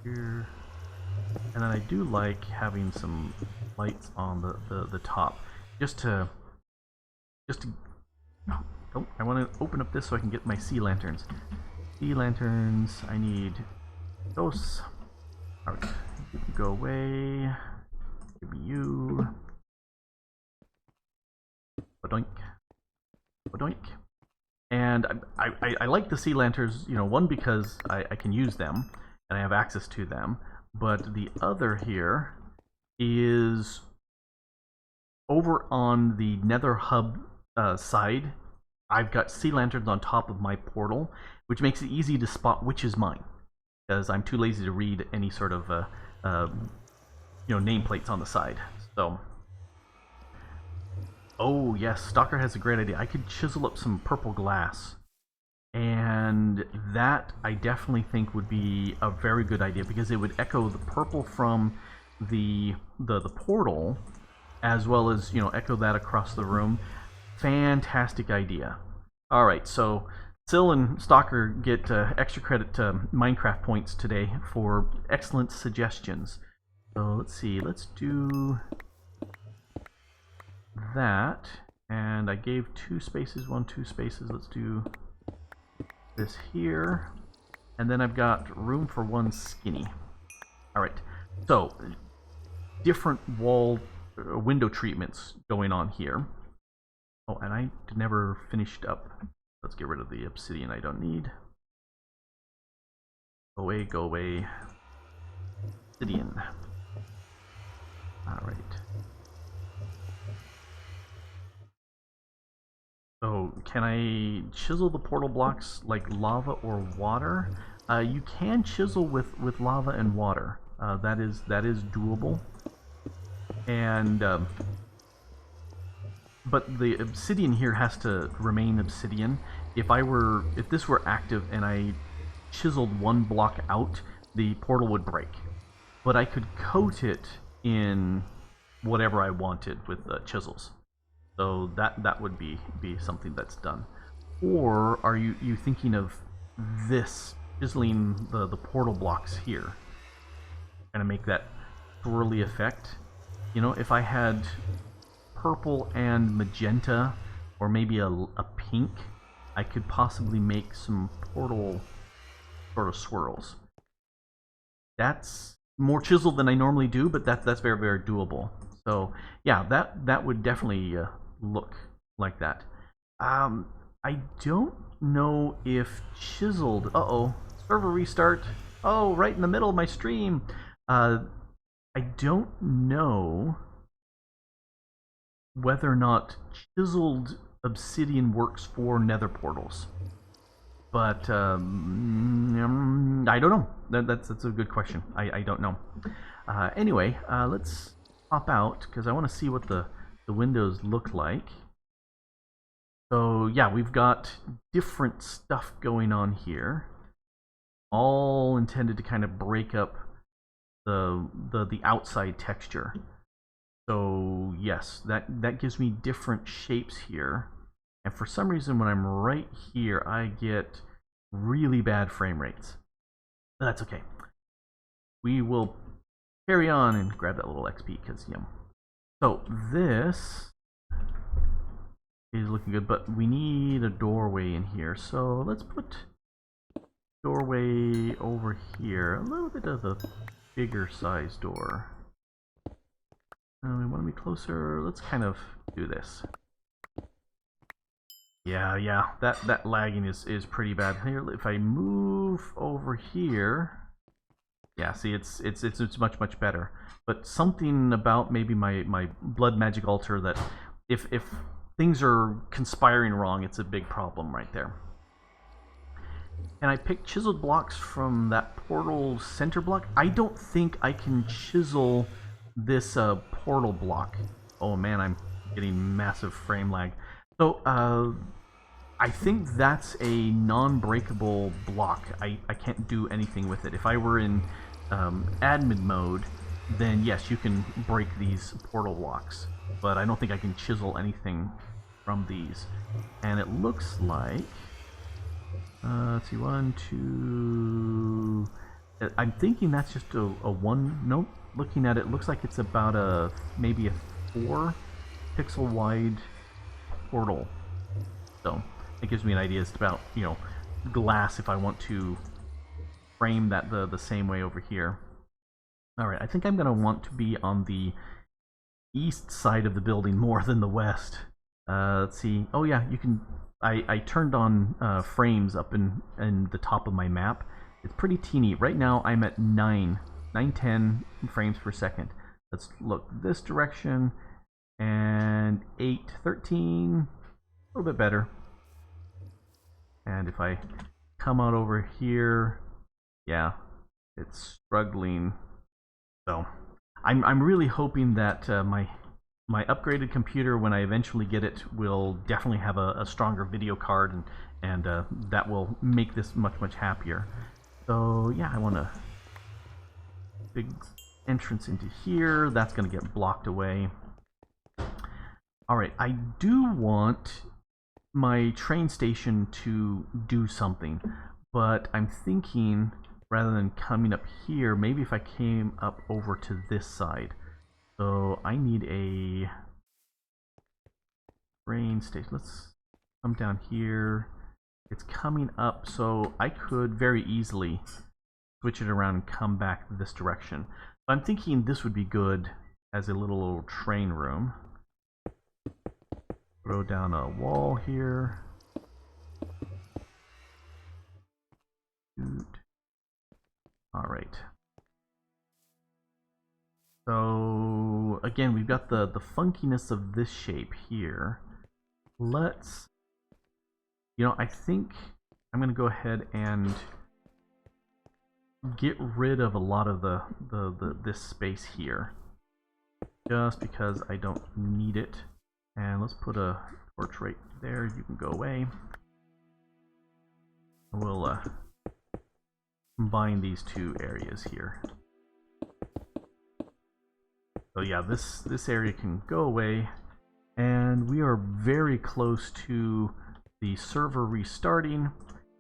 here. And then I do like having some lights on the top. Just to oh, I want to open up this so I can get my sea lanterns. Sea lanterns, I need those. Alright, you can go away. Give me you. Badoink. Badoink. And I like the sea lanterns, you know, one because I can use them and I have access to them, but the other here is over on the nether hub side. I've got sea lanterns on top of my portal, which makes it easy to spot which is mine, because I'm too lazy to read any sort of you know, nameplates on the side. So, oh yes, Stalker has a great idea. I could chisel up some purple glass, and that I definitely think would be a very good idea, because it would echo the purple from the portal, as well as, you know, echo that across the room. Fantastic idea. All right, so Sill and Stalker get extra credit to Minecraft points today for excellent suggestions. So let's see, let's do that, and I gave 2 spaces, 2 spaces, let's do this here, and then I've got room for 1 skinny. Alright, so different wall window treatments going on here. Oh, and I never finished up. Let's get rid of the obsidian I don't need. Go away, go away. Obsidian. Alright. So, can I chisel the portal blocks like lava or water? You can chisel with lava and water. That is doable. And but the obsidian here has to remain obsidian. If this were active and I chiseled 1 block out, the portal would break. But I could coat it in whatever I wanted with chisels. So that would be something that's done. Or are you thinking of this, chiseling the portal blocks here. Kind of make that swirly effect. You know, if I had purple and magenta, or maybe a pink, I could possibly make some portal sort of swirls. That's more chiseled than I normally do, but that's very, very doable. So yeah, that would definitely look like that. I don't know if chiseled. Uh-oh, server restart. Oh, right in the middle of my stream. I don't know whether or not chiseled obsidian works for nether portals. But I don't know. That's a good question. I don't know. Anyway, let's pop out because I want to see what the windows look like. So yeah, we've got different stuff going on here, all intended to kind of break up the outside texture. So yes, that gives me different shapes here. And for some reason, when I'm right here, I get really bad frame rates. But that's okay. We will carry on and grab that little XP because yum. So this is looking good, but we need a doorway in here. So let's put doorway over here. A little bit of a bigger size door. We want to be closer. Let's kind of do this. Yeah, that lagging is pretty bad. Here, if I move over here, yeah, see, it's much better. But something about maybe my blood magic altar that if things are conspiring wrong, it's a big problem right there. And I picked chiseled blocks from that portal center block. I don't think I can chisel this portal block. Oh man, I'm getting massive frame lag. So I think that's a non-breakable block. I can't do anything with it. If I were in admin mode, then yes, you can break these portal blocks. But I don't think I can chisel anything from these. And it looks like... let's see, 1, 2... I'm thinking that's just a 1... Nope. Looking at it, looks like it's about maybe a 4 pixel wide portal. So it gives me an idea. It's about, you know, glass if I want to frame that the same way over here. Alright, I think I'm going to want to be on the east side of the building more than the west. Let's see. Oh yeah, you can... I turned on frames up in the top of my map. It's pretty teeny. Right now I'm at 910 frames per second. Let's look this direction, and 813, a little bit better. And if I come out over here, yeah, it's struggling. So I'm really hoping that my upgraded computer, when I eventually get it, will definitely have a stronger video card, and that will make this much happier. So yeah, I want a big entrance into here. That's going to get blocked away. Alright, I do want my train station to do something, but I'm thinking rather than coming up here, maybe if I came up over to this side. So I need a train station. Let's come down here. It's coming up, so I could very easily switch it around and come back this direction. I'm thinking this would be good as a little train room. Throw down a wall here. Alright. So, again, we've got the funkiness of this shape here. Let's... You know, I think I'm going to go ahead and get rid of a lot of this space here. Just because I don't need it. And let's put a torch right there. You can go away. We'll combine these two areas here. So yeah, this area can go away, and we are very close to the server restarting.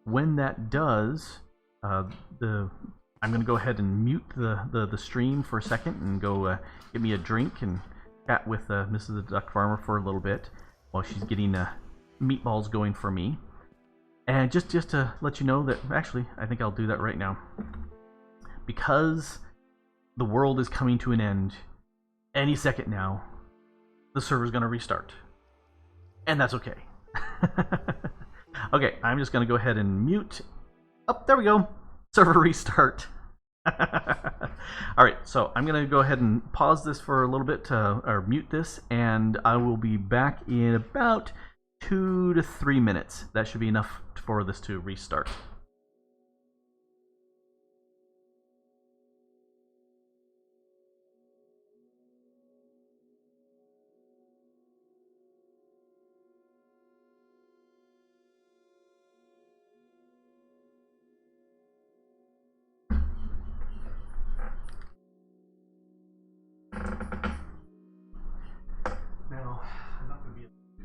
when that does, I'm going to go ahead and mute the stream for a second and go get me a drink and chat with Mrs. DuckFarmer for a little bit while she's getting meatballs going for me. And just to let you know that, actually, I think I'll do that right now. Because the world is coming to an end any second now, the server's going to restart. And that's okay. Okay, I'm just going to go ahead and mute. Oh, there we go. Server restart. Alright, so I'm going to go ahead and pause this for a little bit, or mute this, and I will be back in about 2 to 3 minutes. That should be enough for this to restart. Now, I'm not going to be able to do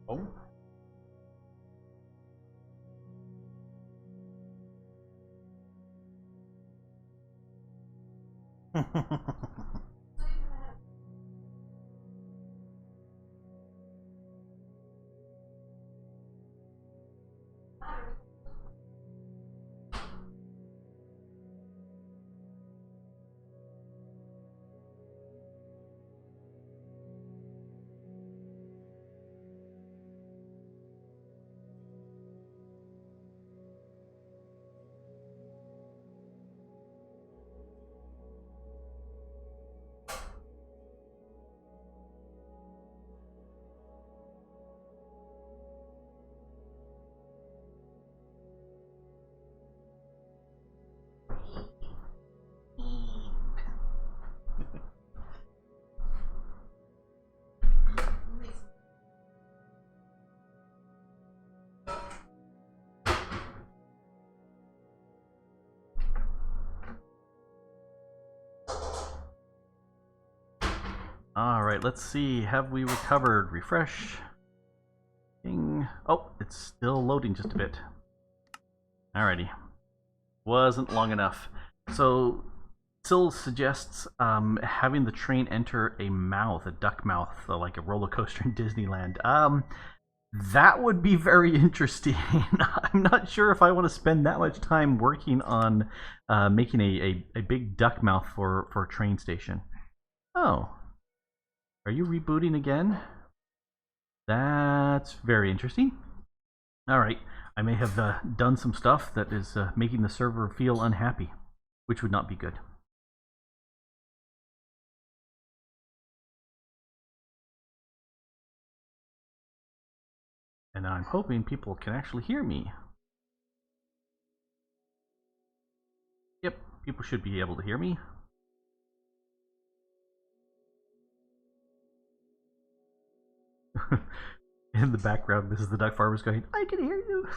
Oh. Alright, let's see. Have we recovered? Refresh. Ding. Oh, it's still loading just a bit. Alrighty. Wasn't long enough. So, Syl suggests having the train enter a mouth, a duck mouth, like a roller coaster in Disneyland. That would be very interesting. I'm not sure if I want to spend that much time working on making a big duck mouth for a train station. Oh. Are you rebooting again? That's very interesting. Alright, I may have done some stuff that is making the server feel unhappy, which would not be good. And I'm hoping people can actually hear me. Yep, people should be able to hear me. In the background, this is the duck farmers going, I can hear you.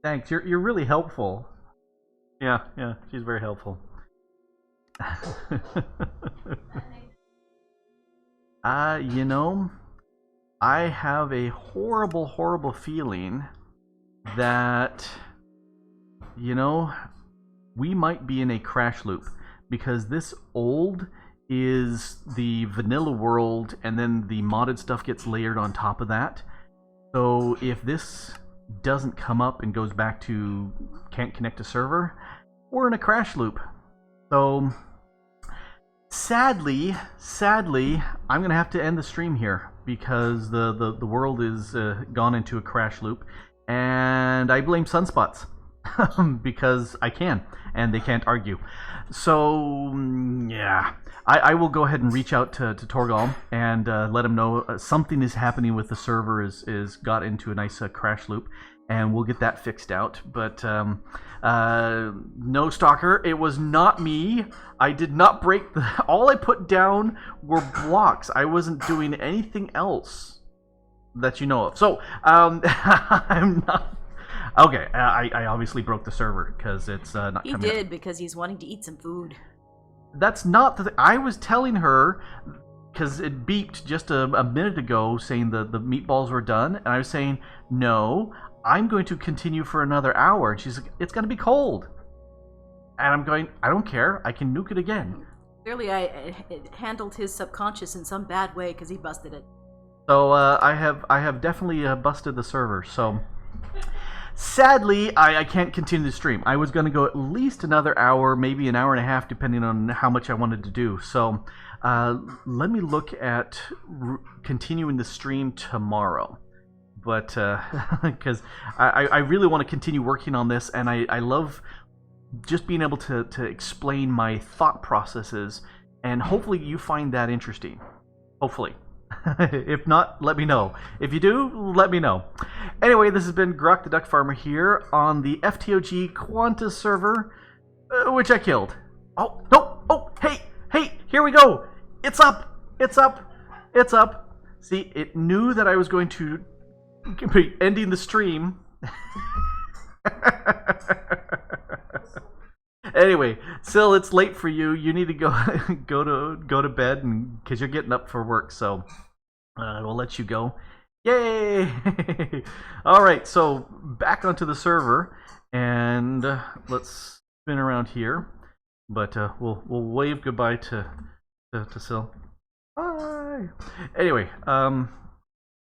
Thanks, you're really helpful. Yeah, she's very helpful. You know, I have a horrible, horrible feeling that, you know, we might be in a crash loop, because this old is the vanilla world, and then the modded stuff gets layered on top of that. So if this doesn't come up and goes back to can't connect to server, we're in a crash loop. So sadly, I'm gonna have to end the stream here, because the world is gone into a crash loop, and I blame sunspots. Because I can, and they can't argue. So, yeah. I will go ahead and reach out to Torgal and let him know something is happening with the server, is got into a nice crash loop, and we'll get that fixed out. But, no, Stalker, it was not me. I did not break all I put down were blocks. I wasn't doing anything else that you know of. So, I'm not... Okay, I obviously broke the server because it's not coming up. He did, because he's wanting to eat some food. That's not the thing. I was telling her, because it beeped just a minute ago saying the meatballs were done, and I was saying, no, I'm going to continue for another hour. And she's like, it's going to be cold. And I'm going, I don't care. I can nuke it again. Clearly, it handled his subconscious in some bad way, because he busted it. So I have definitely busted the server, so... Sadly, I can't continue the stream. I was going to go at least another hour, maybe an hour and a half, depending on how much I wanted to do. So let me look at continuing the stream tomorrow. But because I really want to continue working on this, and I love just being able to explain my thought processes, and hopefully you find that interesting. Hopefully. If not, let me know. If you do, let me know. Anyway, this has been Grok the Duck Farmer here on the FTOG Quantus server, which I killed. Oh, no! Oh, hey, here we go! It's up! See, it knew that I was going to be ending the stream. Anyway, Sil, it's late for you. You need to go to bed, and because you're getting up for work. So we'll let you go. Yay! All right, so back onto the server, and let's spin around here. But we'll wave goodbye to Sil. Bye. Anyway,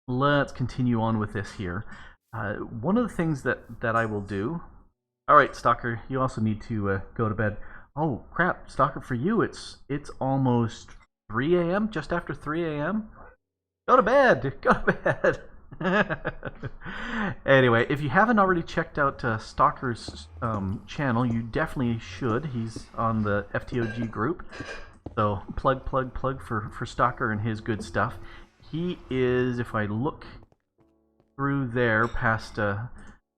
let's continue on with this here. One of the things that I will do. All right, Stalker, you also need to go to bed. Oh, crap, Stalker, for you, it's almost 3 a.m., just after 3 a.m.? Go to bed! Go to bed! Anyway, if you haven't already checked out Stalker's channel, you definitely should. He's on the FTOG group. So, plug for Stalker and his good stuff. He is, if I look through there, past...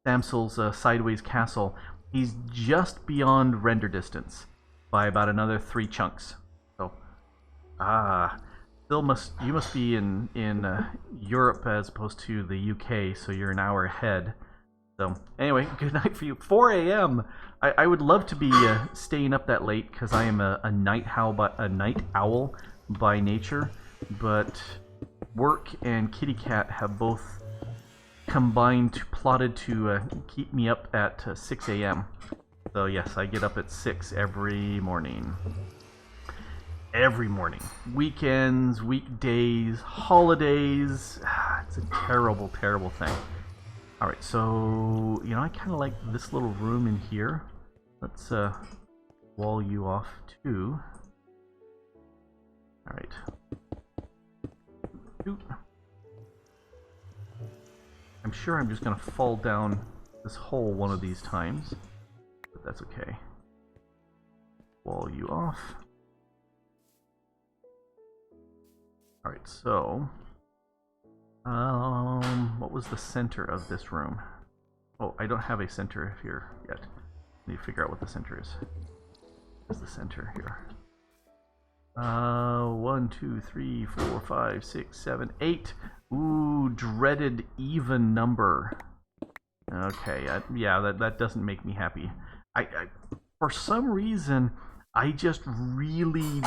Samsel's Sideways Castle, he's just beyond render distance by about another 3 chunks. So, you must be in Europe as opposed to the UK, so you're an hour ahead. So, anyway, good night for you. 4 a.m. I would love to be staying up that late because I am a night owl by nature, but work and Kitty Cat have both plotted to keep me up at 6 a.m. So yes, I get up at 6 every morning. Every morning. Weekends, weekdays, holidays. It's a terrible, terrible thing. Alright, so, I kind of like this little room in here. Let's wall you off too. Alright. I'm sure I'm just going to fall down this hole one of these times, but that's okay. Wall you off. Alright, so... what was the center of this room? Oh, I don't have a center here yet. I need to figure out what the center is. Where's the center here? 1, 2, 3, 4, 5, 6, 7, 8. Ooh, dreaded even number. Okay, yeah, that doesn't make me happy. I for some reason, I just really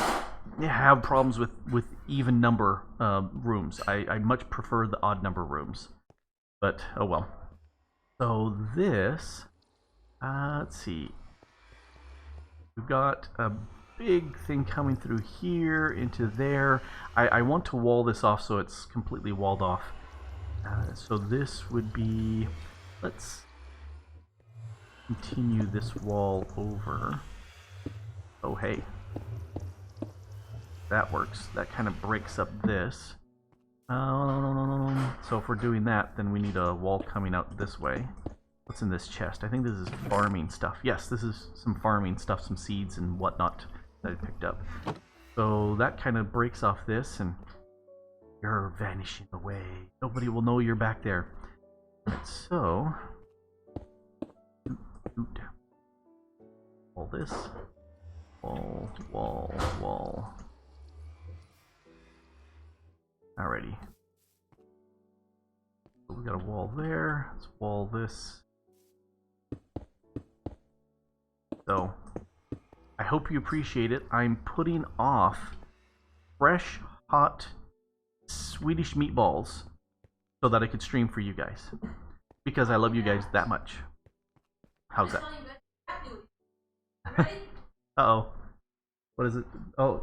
have problems with even number rooms. I much prefer the odd number rooms. But, oh well. So this, let's see. We've got a big thing coming through here into there. I want to wall this off so it's completely walled off. So this would be, let's continue this wall over. Oh hey, that works. That kind of breaks up this. So if we're doing that, then we need a wall coming out this way. What's in this chest? I think this is farming stuff. Yes, this is some farming stuff, some seeds and whatnot that I picked up. So that kind of breaks off this, and you're vanishing away. Nobody will know you're back there. So, wall this. Wall, wall, wall. Alrighty. So we got a wall there. Let's wall this. So, I hope you appreciate it. I'm putting off fresh, hot Swedish meatballs so that I could stream for you guys. Because I love you guys that much. How's that? Uh-oh. What is it? Oh.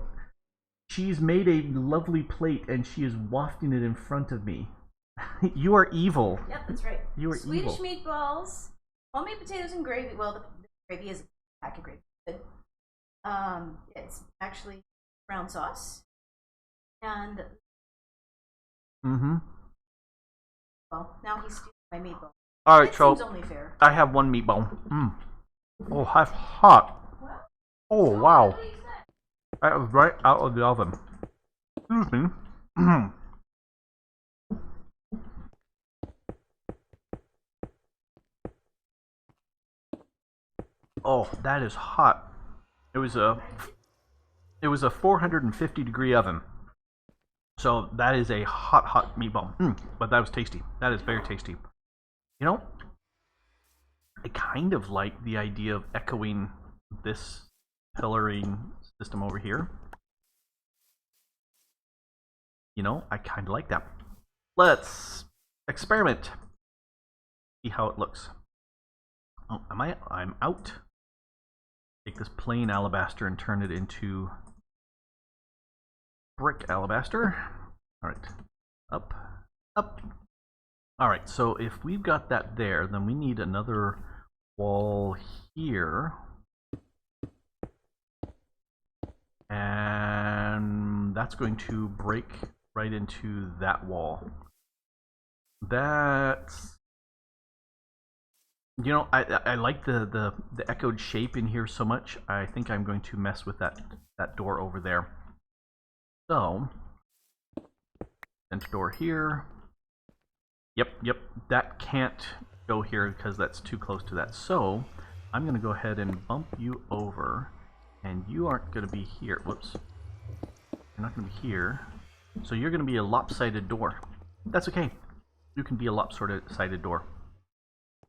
She's made a lovely plate and she is wafting it in front of me. You are evil. Yep, that's right. You are Swedish evil. Meatballs, homemade potatoes and gravy. Well, the gravy is a pack of gravy. But, it's actually brown sauce. And well, now he's stealing my meatball. Alright, It so seems only fair. I have one meatball. Oh, that's hot. Oh, wow. That was right out of the oven. Excuse me. Oh, that is hot. It was a 450 degree oven. So that is a hot meatball. But that was tasty. That is very tasty. You know, I kind of like the idea of echoing this pillaring system over here. You know, I kind of like that. Let's experiment. See how it looks. Oh, I'm out. Take this plain alabaster and turn it into brick alabaster. Alright. Up. Up. Alright, so if we've got that there, then we need another wall here. And that's going to break right into that wall. That's... You know, I like the echoed shape in here so much. I think I'm going to mess with that door over there. So, center door here. Yep, that can't go here because that's too close to that. So, I'm going to go ahead and bump you over, and you aren't going to be here. Whoops. You're not going to be here. So you're going to be a lopsided door. That's okay. You can be a lopsided door.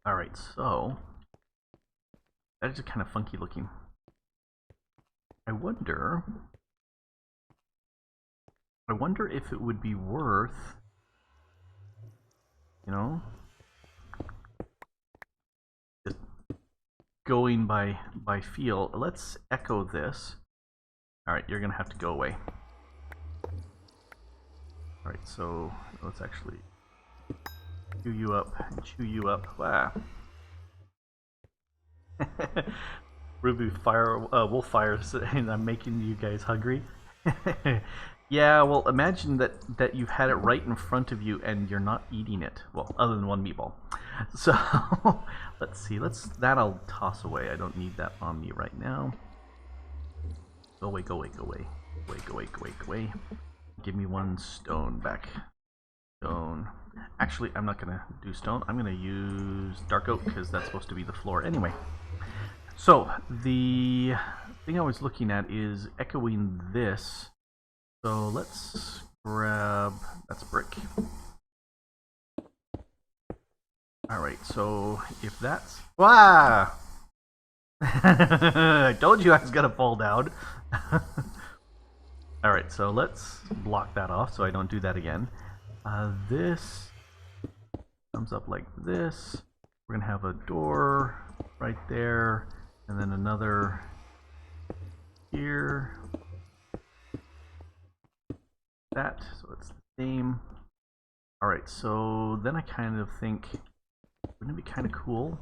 Alright, so that is kind of funky looking. I wonder if it would be worth, you know, just going by feel. Let's echo this. Alright, you're gonna have to go away. Alright, so let's actually chew you up and chew you up. Wow. Ruby wolf fire saying I'm making you guys hungry. Yeah, well, imagine that you've had it right in front of you and you're not eating it. Well, other than one meatball. So let's see. That I'll toss away. I don't need that on me right now. Go away, go away, go away. Go away, go away, go away, go away. Give me one stone back. Stone. Actually, I'm not gonna do stone. I'm gonna use dark oak because that's supposed to be the floor anyway. So the thing I was looking at is echoing this. So let's grab, that's brick. Alright, so if that's, wow! I told you I was gonna fall down. Alright, so let's block that off so I don't do that again. This comes up like this. We're gonna have a door right there, and then another here. That, so it's the same. Alright, so then I kind of think, wouldn't it be kind of cool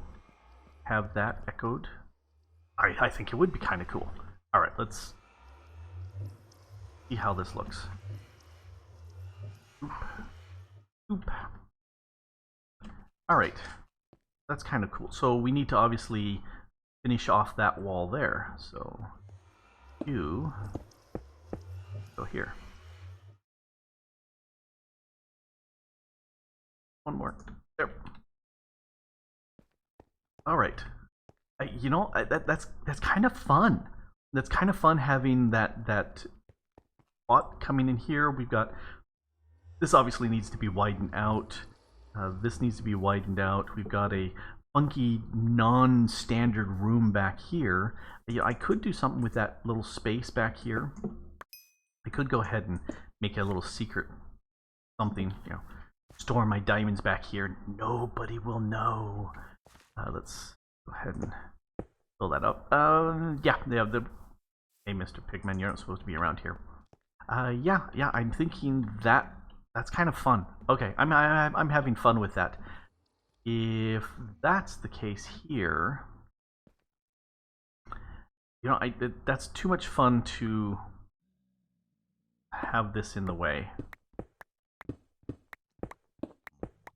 have that echoed? I think it would be kind of cool. Alright, let's see how this looks. Oop. Oop. Alright, that's kind of cool. So we need to obviously finish off that wall there. So you go here. One more. There. Alright. You know, that's kind of fun. That's kind of fun having that spot coming in here. We've got, this obviously needs to be widened out. This needs to be widened out. We've got a funky non-standard room back here. You know, I could do something with that little space back here. I could go ahead and make a little secret something, you know, store my diamonds back here. Nobody will know. Let's go ahead and fill that up. Yeah, they have the. Hey, Mr. Pigman, you're not supposed to be around here. Yeah, I'm thinking that's kind of fun. Okay, I'm having fun with that. If that's the case here, you know, that's too much fun to have this in the way.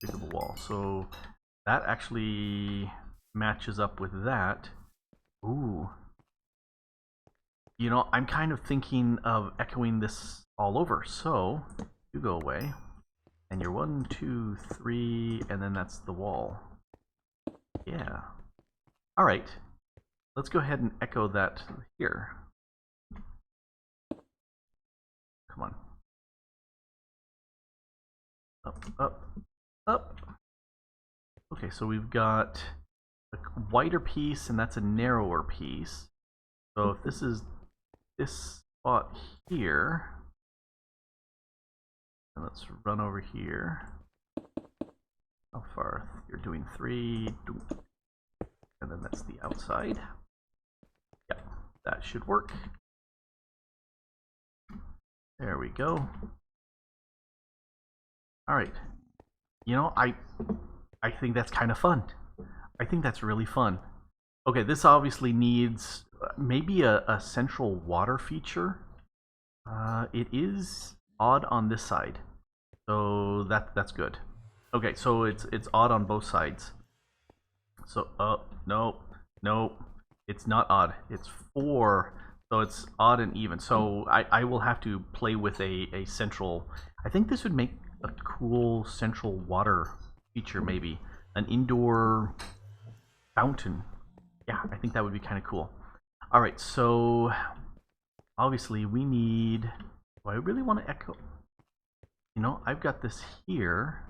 Big of a wall. So that actually matches up with that. Ooh. You know, I'm kind of thinking of echoing this all over. So you go away. And you're 1, 2, 3, and then that's the wall. Yeah. Alright. Let's go ahead and echo that here. Come on. Up, up, up. Okay, so we've got a wider piece, and that's a narrower piece. So if this is this spot here, and let's run over here. How far? You're doing 3, and then that's the outside. Yep, that should work. There we go. Alright. You know, I think that's kind of fun. I think that's really fun. Okay, this obviously needs maybe a central water feature. It is odd on this side, so that's good. Okay, so it's odd on both sides. So nope, it's not odd. It's 4, so it's odd and even. So I will have to play with a central. I think this would make a cool central water feature, maybe an indoor fountain. Yeah, I think that would be kind of cool. All right, so obviously we need. Do I really want to echo? You know, I've got this here,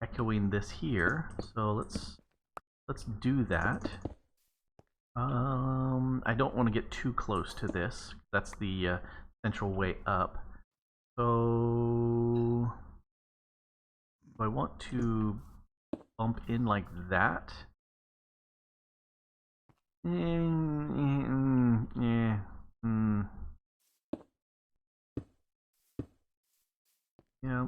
echoing this here. So let's do that. I don't want to get too close to this. That's the central way up. So I want to bump in like that. Yeah.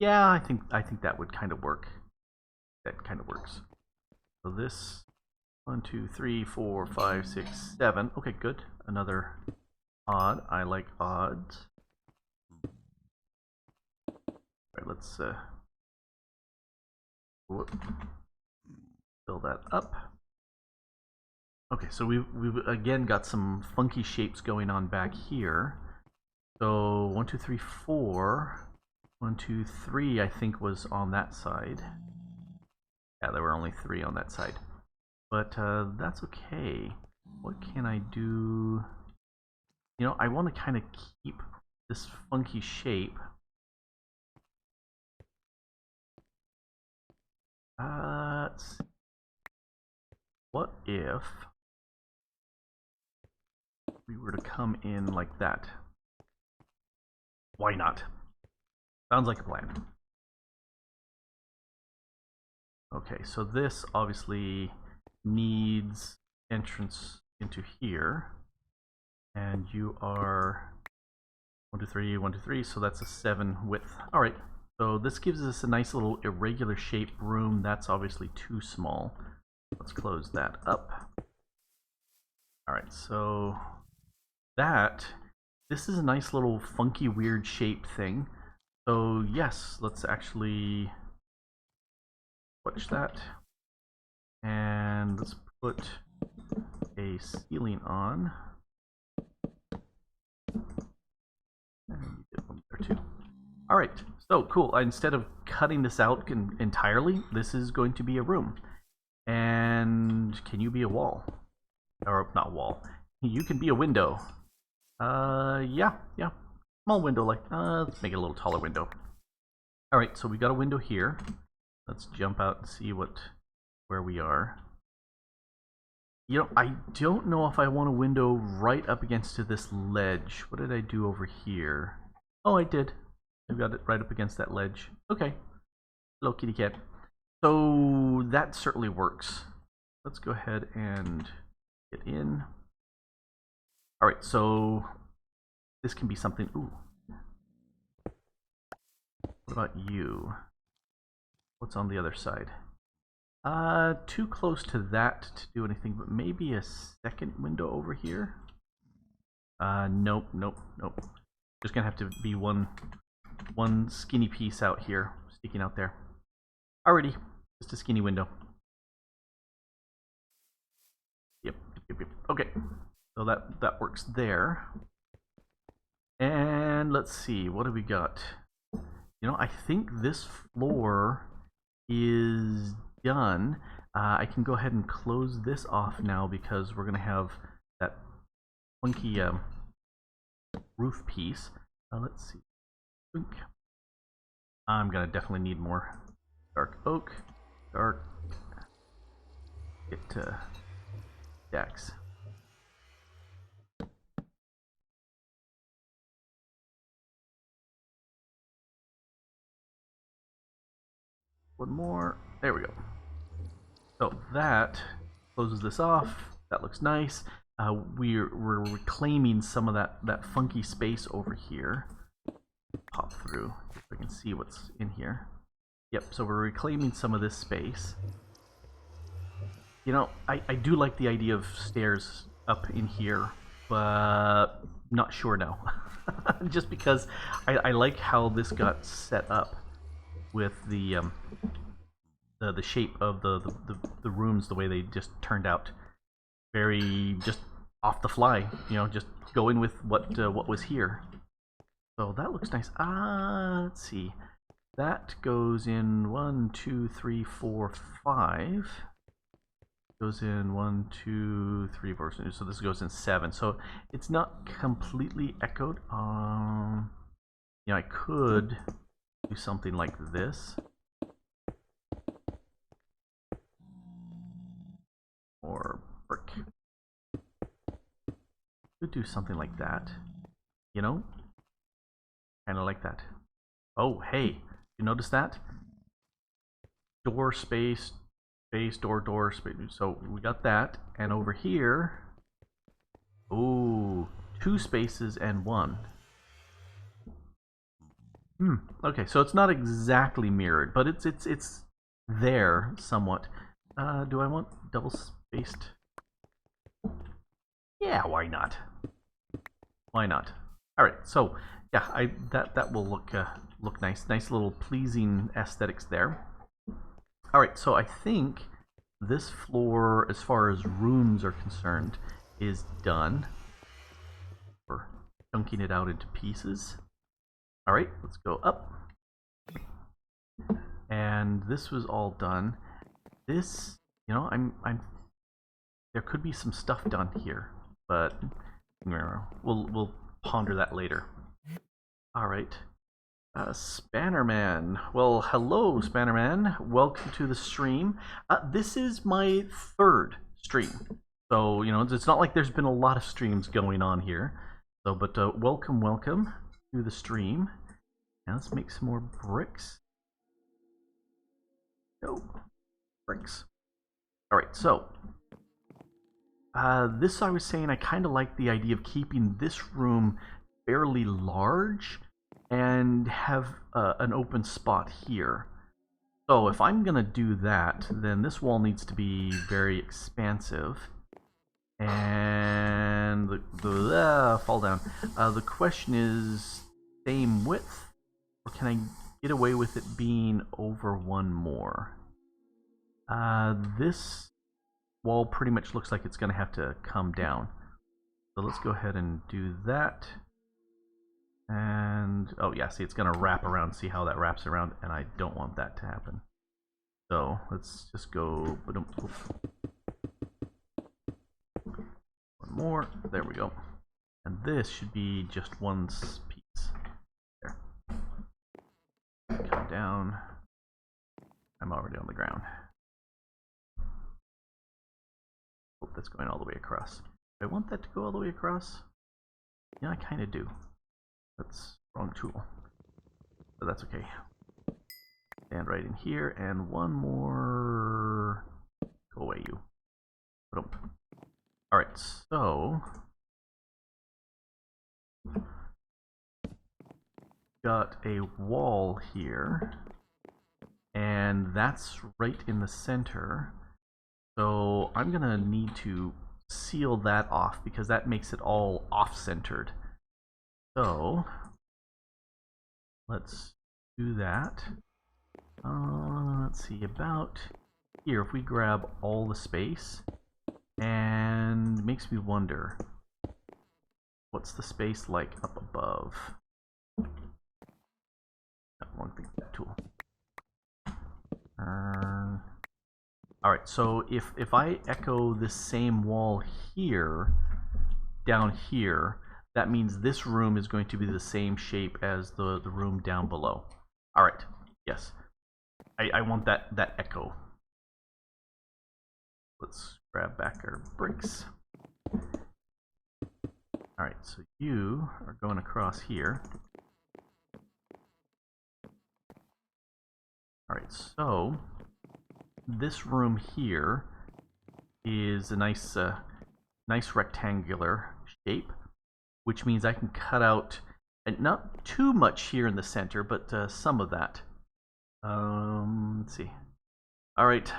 Yeah, I think that would kind of work. That kind of works. So this 1, 2, 3, 4, 5, 6, 7. Okay, good. Another odd. I like odds. All right, let's fill that up. Okay, so we've again got some funky shapes going on back here. So 1, 2, 3, 4. 1, 2, 3, I think was on that side. Yeah, there were only 3 on that side. But that's okay. What can I do? You know, I want to kind of keep this funky shape. Let's see. What if we were to come in like that? Why not? Sounds like a plan. Okay, so this obviously needs entrance into here. And you are 1, 2, 3, 1, 2, 3, so that's a 7 width. Alright, so this gives us a nice little irregular shaped room. That's obviously too small. Let's close that up. Alright, so this is a nice little funky weird shape thing. So yes, let's actually switch that. And let's put a ceiling on. And you did one there too. Alright, so cool. Instead of cutting this out entirely, this is going to be a room. And can you be a wall? Or not wall. You can be a window. Yeah. Small window, like, let's make it a little taller window. Alright, so we got a window here. Let's jump out and see where we are. You know, I don't know if I want a window right up against this ledge. What did I do over here? Oh, I did. I've got it right up against that ledge. Okay. Hello, kitty cat. So that certainly works. Let's go ahead and get in. Alright, so this can be something. Ooh. What about you? What's on the other side? Too close to that to do anything, but maybe a second window over here? Nope. Just gonna have to be one skinny piece out here, sticking out there. Alrighty, just a skinny window. Yep. Okay, so that works there. And let's see, what do we got? You know, I think this floor is done. I can go ahead and close this off now because we're going to have that funky roof piece. Let's see. I'm going to definitely need more dark oak. Get to decks. One more. There we go. So that closes this off. That looks nice. We're reclaiming some of that funky space over here. Pop through if I can see what's in here. Yep, so we're reclaiming some of this space. You know, I do like the idea of stairs up in here, but not sure now. Just because I like how this got set up with the shape of the rooms, the way they just turned out, very just off the fly. You know, just go in with what was here. So that looks nice. Let's see. That goes in 1, 2, 3, 4, 5. Goes in 1, 2, 3, 4. So this goes in 7. So it's not completely echoed. You know, I could do something like this. Or brick. Could do something like that. You know? Kind of like that. Oh, hey. You notice that? Door space, door space. So we got that. And over here, ooh, 2 spaces and 1. Okay, so it's not exactly mirrored, but it's there somewhat. Do I want double spaced? Yeah, why not? Why not? All right, so yeah, that will look nice. Nice little pleasing aesthetics there. All right, so I think this floor, as far as rooms are concerned, is done. We're chunking it out into pieces. All right, let's go up. And this was all done. this, you know, there could be some stuff done here, but we'll ponder that later. All right. Spannerman. Well, hello, Spannerman. Welcome to the stream. This is my third stream. So, you know, it's not like there's been a lot of streams going on here. So, but welcome to the stream. Now let's make some more bricks. No, bricks. All right, so this I was saying I kind of like the idea of keeping this room fairly large and have an open spot here. So if I'm gonna do that, then this wall needs to be very expansive. And fall down. The question is, same width, or can I get away with it being over one more? This wall pretty much looks like it's going to have to come down. So let's go ahead and do that. And oh yeah, see, it's going to wrap around. See how that wraps around, and I don't want that to happen. So let's just go. One more. There we go. And this should be just one piece. There. Come down. I'm already on the ground. Oh, that's going all the way across. Do I want that to go all the way across? Yeah, I kind of do. That's wrong tool. But that's okay. Stand right in here, and one more. Go away, you. Alright, so got a wall here, and that's right in the center. So I'm gonna need to seal that off because that makes it all off-centered. So let's do that. Let's see, about here, if we grab all the space, and it makes me wonder, what's the space like up above? Wrong thing, tool. Alright, so if I echo this same wall here, down here, that means this room is going to be the same shape as the room down below. Alright, yes. I want that echo. Let's grab back our bricks. Alright, so you are going across here. Alright, so this room here is a nice rectangular shape, which means I can cut out, and not too much here in the center, but some of that. Let's see. Alright,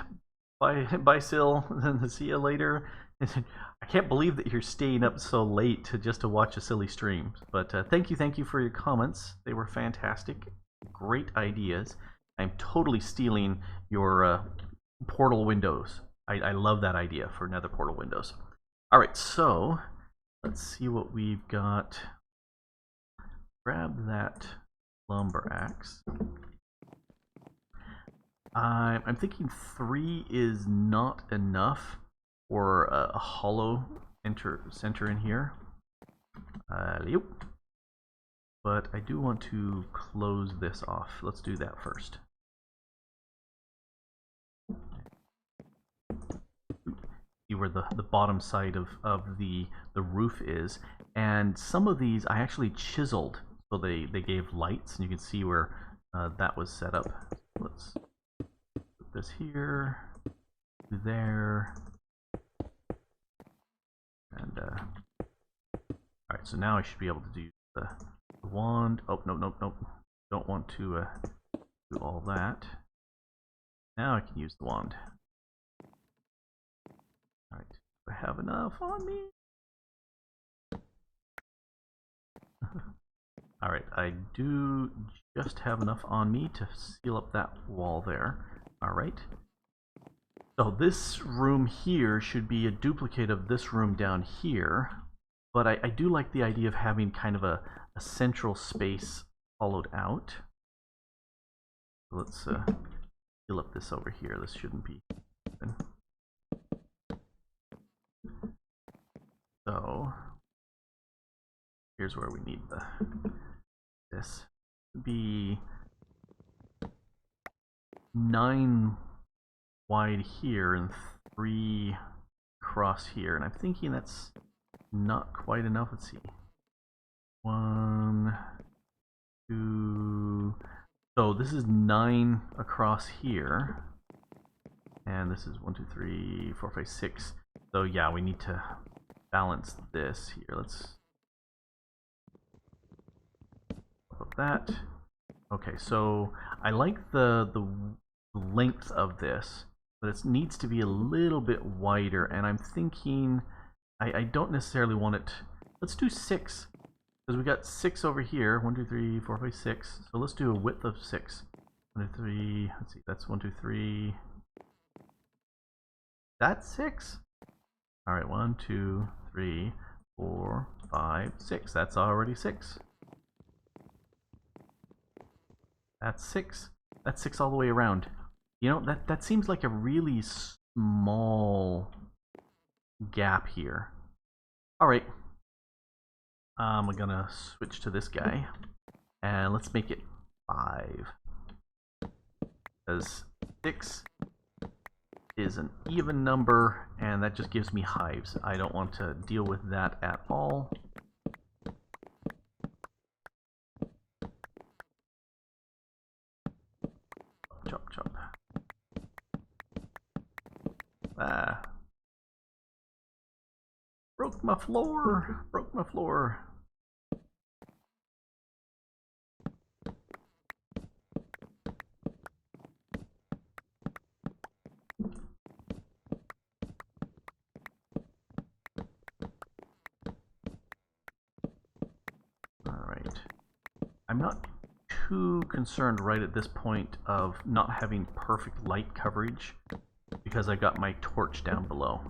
bye Sil, see you later. I can't believe that you're staying up so late just to watch a silly stream. But thank you for your comments. They were fantastic. Great ideas. I'm totally stealing your portal windows. I love that idea for nether portal windows. Alright, so let's see what we've got. Grab that lumber axe. I'm thinking 3 is not enough for a hollow center in here. Yep. But I do want to close this off. Let's do that first. See where the bottom side of the roof is. And some of these I actually chiseled, so they gave lights, and you can see where that was set up. Let's put this here, there, and alright, so now I should be able to do the wand. Oh, nope. Don't want to do all that. Now I can use the wand. Alright, do I have enough on me? Alright, I do just have enough on me to seal up that wall there. Alright. So this room here should be a duplicate of this room down here. But I do like the idea of having kind of a central space hollowed out. Let's fill up this over here. This shouldn't be open. So here's where we need this be 9 wide here and 3 across here, and I'm thinking that's not quite enough. Let's see. 1, 2. So this is 9 across here, and this is 1, 2, 3, 4, 5, 6. So yeah, we need to balance this here. Let's put that. Okay, so I like the length of this, but it needs to be a little bit wider, and I'm thinking I don't necessarily want it. Let's do 6, because we got 6 over here. 1, 2, 3, 4, 5, 6. So let's do a width of 6. 1, 2, 3. Let's see. That's 1, 2, 3. That's 6. All right. 1, 2, 3, 4, 5, 6. That's already 6. That's 6. That's 6 all the way around. You know, that seems like a really small gap here. All right. I'm gonna switch to this guy, and let's make it 5, because 6 is an even number, and that just gives me hives. I don't want to deal with that at all. Chop, chop. Ah. Broke my floor. Broke my floor. Alright. I'm not too concerned right at this point of not having perfect light coverage, because I got my torch down below.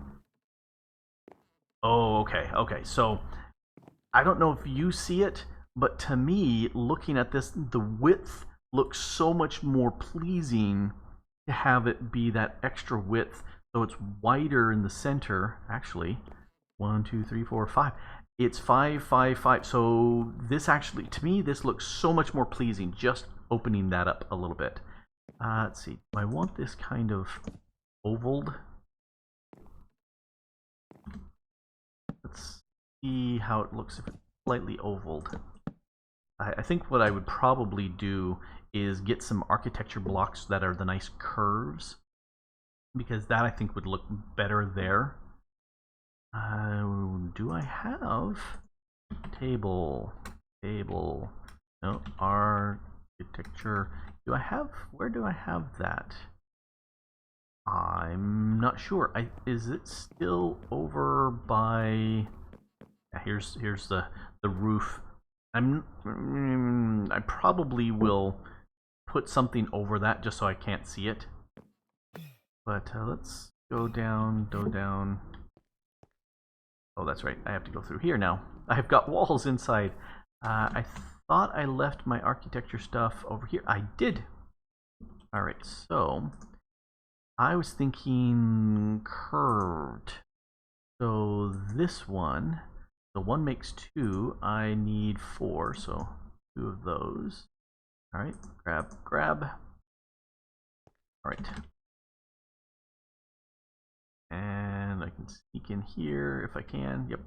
Oh, okay, okay. So I don't know if you see it, but to me, looking at this, the width looks so much more pleasing to have it be that extra width. So it's wider in the center, actually. 1, 2, 3, 4, 5. It's 5, 5, 5. So this actually, to me, this looks so much more pleasing, just opening that up a little bit. Let's see. Do I want this kind of ovaled? Let's see how it looks if it's slightly ovaled. I think what I would probably do is get some architecture blocks that are the nice curves, because that I think would look better there. Do I have table? No, architecture. Do I have? Where do I have that? I'm not sure. Is it still over by? Yeah, here's the roof. I probably will put something over that just so I can't see it. But let's go down. Oh, that's right. I have to go through here now. I've got walls inside. I thought I left my architecture stuff over here. I did. All right, so I was thinking curved. So this one, the 1 makes 2. I need 4, so 2 of those. All right, grab. All right. And I can sneak in here if I can. Yep.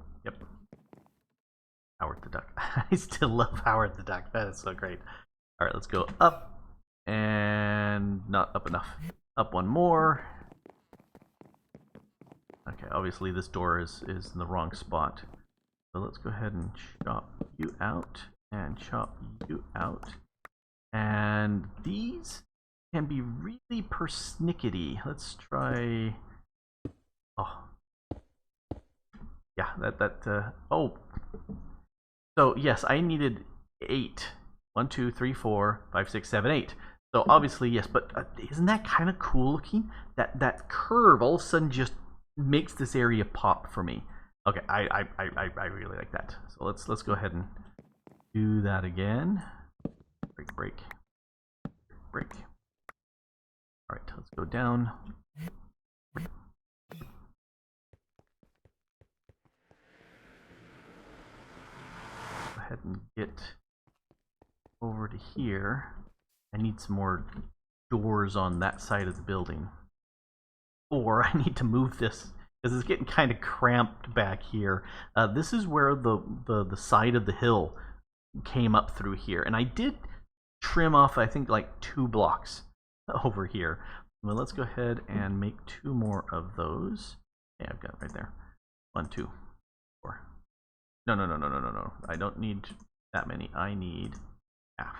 Howard the Duck. I still love Howard the Duck. That is so great. All right, let's go up. And not up enough. Up one more. Okay, obviously this door is in the wrong spot. So let's go ahead and chop you out. And chop you out. And these can be really persnickety. Let's try... Oh. Yeah, oh. So, yes, I needed 8. 1, 2, 3, 4, 5, 6, 7, 8. So, obviously, yes, but isn't that kind of cool looking? That curve all of a sudden just makes this area pop for me. Okay, I really like that. So, let's go ahead and do that again. Break. Alright, let's go down. ahead and get over to here. I need some more doors on that side of the building. Or I need to move this, because it's getting kind of cramped back here. This is where the side of the hill came up through here. And I did trim off, I think, like 2 blocks over here. Well, let's go ahead and make 2 more of those. Yeah, I've got it right there. 1, 2, 4. No. I don't need that many. I need half.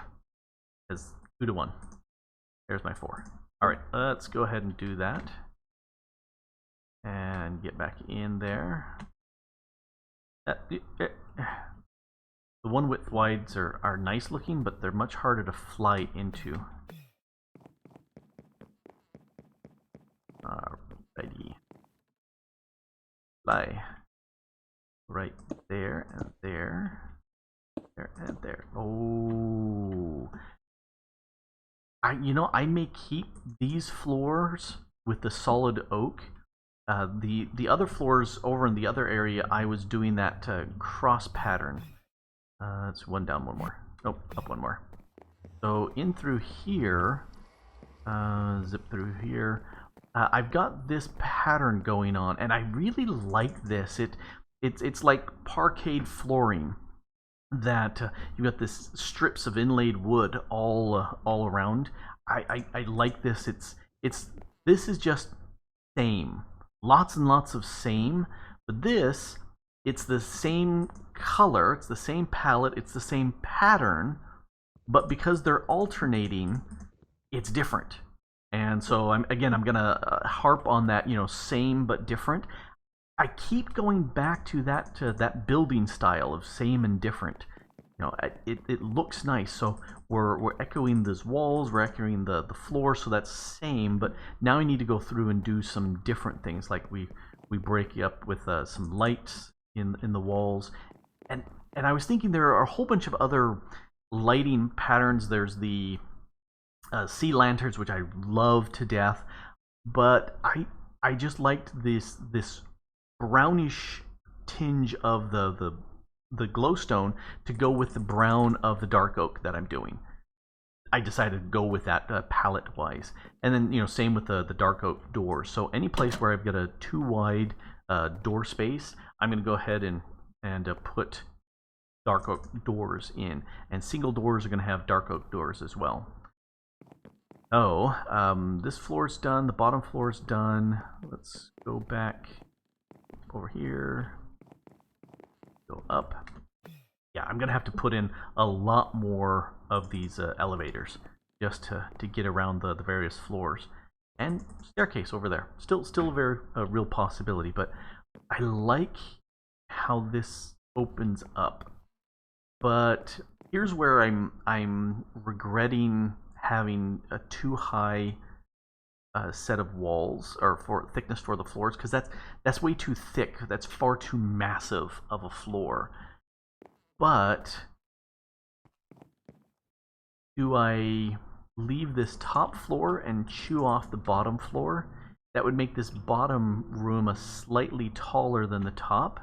It's 2 to 1. There's my 4. All right, let's go ahead and do that. And get back in there. The 1 width wides are nice looking, but they're much harder to fly into. Alrighty. Fly. Right there, and there. There, and there. Oh. I may keep these floors with the solid oak. The other floors over in the other area, I was doing that cross pattern. It's 1 down, 1 more. Nope, up 1 more. So in through here, zip through here. I've got this pattern going on, and I really like this. It's like parquet flooring that you've got this strips of inlaid wood all around. I like this. This is just same. Lots and lots of same, but this, it's the same color, it's the same palette, it's the same pattern, but because they're alternating, it's different. And so I'm gonna harp on that, same but different. I keep going back to that building style of same and different. It looks nice. So we're echoing those walls, we're echoing the floor, so that's same. But now we need to go through and do some different things, like we break it up with some lights in the walls, and I was thinking there are a whole bunch of other lighting patterns. There's the sea lanterns, which I love to death, but I just liked this brownish tinge of the glowstone to go with the brown of the dark oak that I'm doing. I decided to go with that palette wise, and then same with the dark oak doors. So any place where I've got a 2 wide door space, I'm going to go ahead and put dark oak doors in, and single doors are going to have dark oak doors as well. Oh, this floor's done. The bottom floor's done. Let's go back over here. Go up. Yeah, I'm gonna have to put in a lot more of these elevators just to get around the various floors. And staircase over there. Still a very real possibility, but I like how this opens up. But here's where I'm regretting having a too high set of walls, or for thickness for the floors, because that's way too thick. That's far too massive of a floor. But do I leave this top floor and chew off the bottom floor? That would make this bottom room a slightly taller than the top.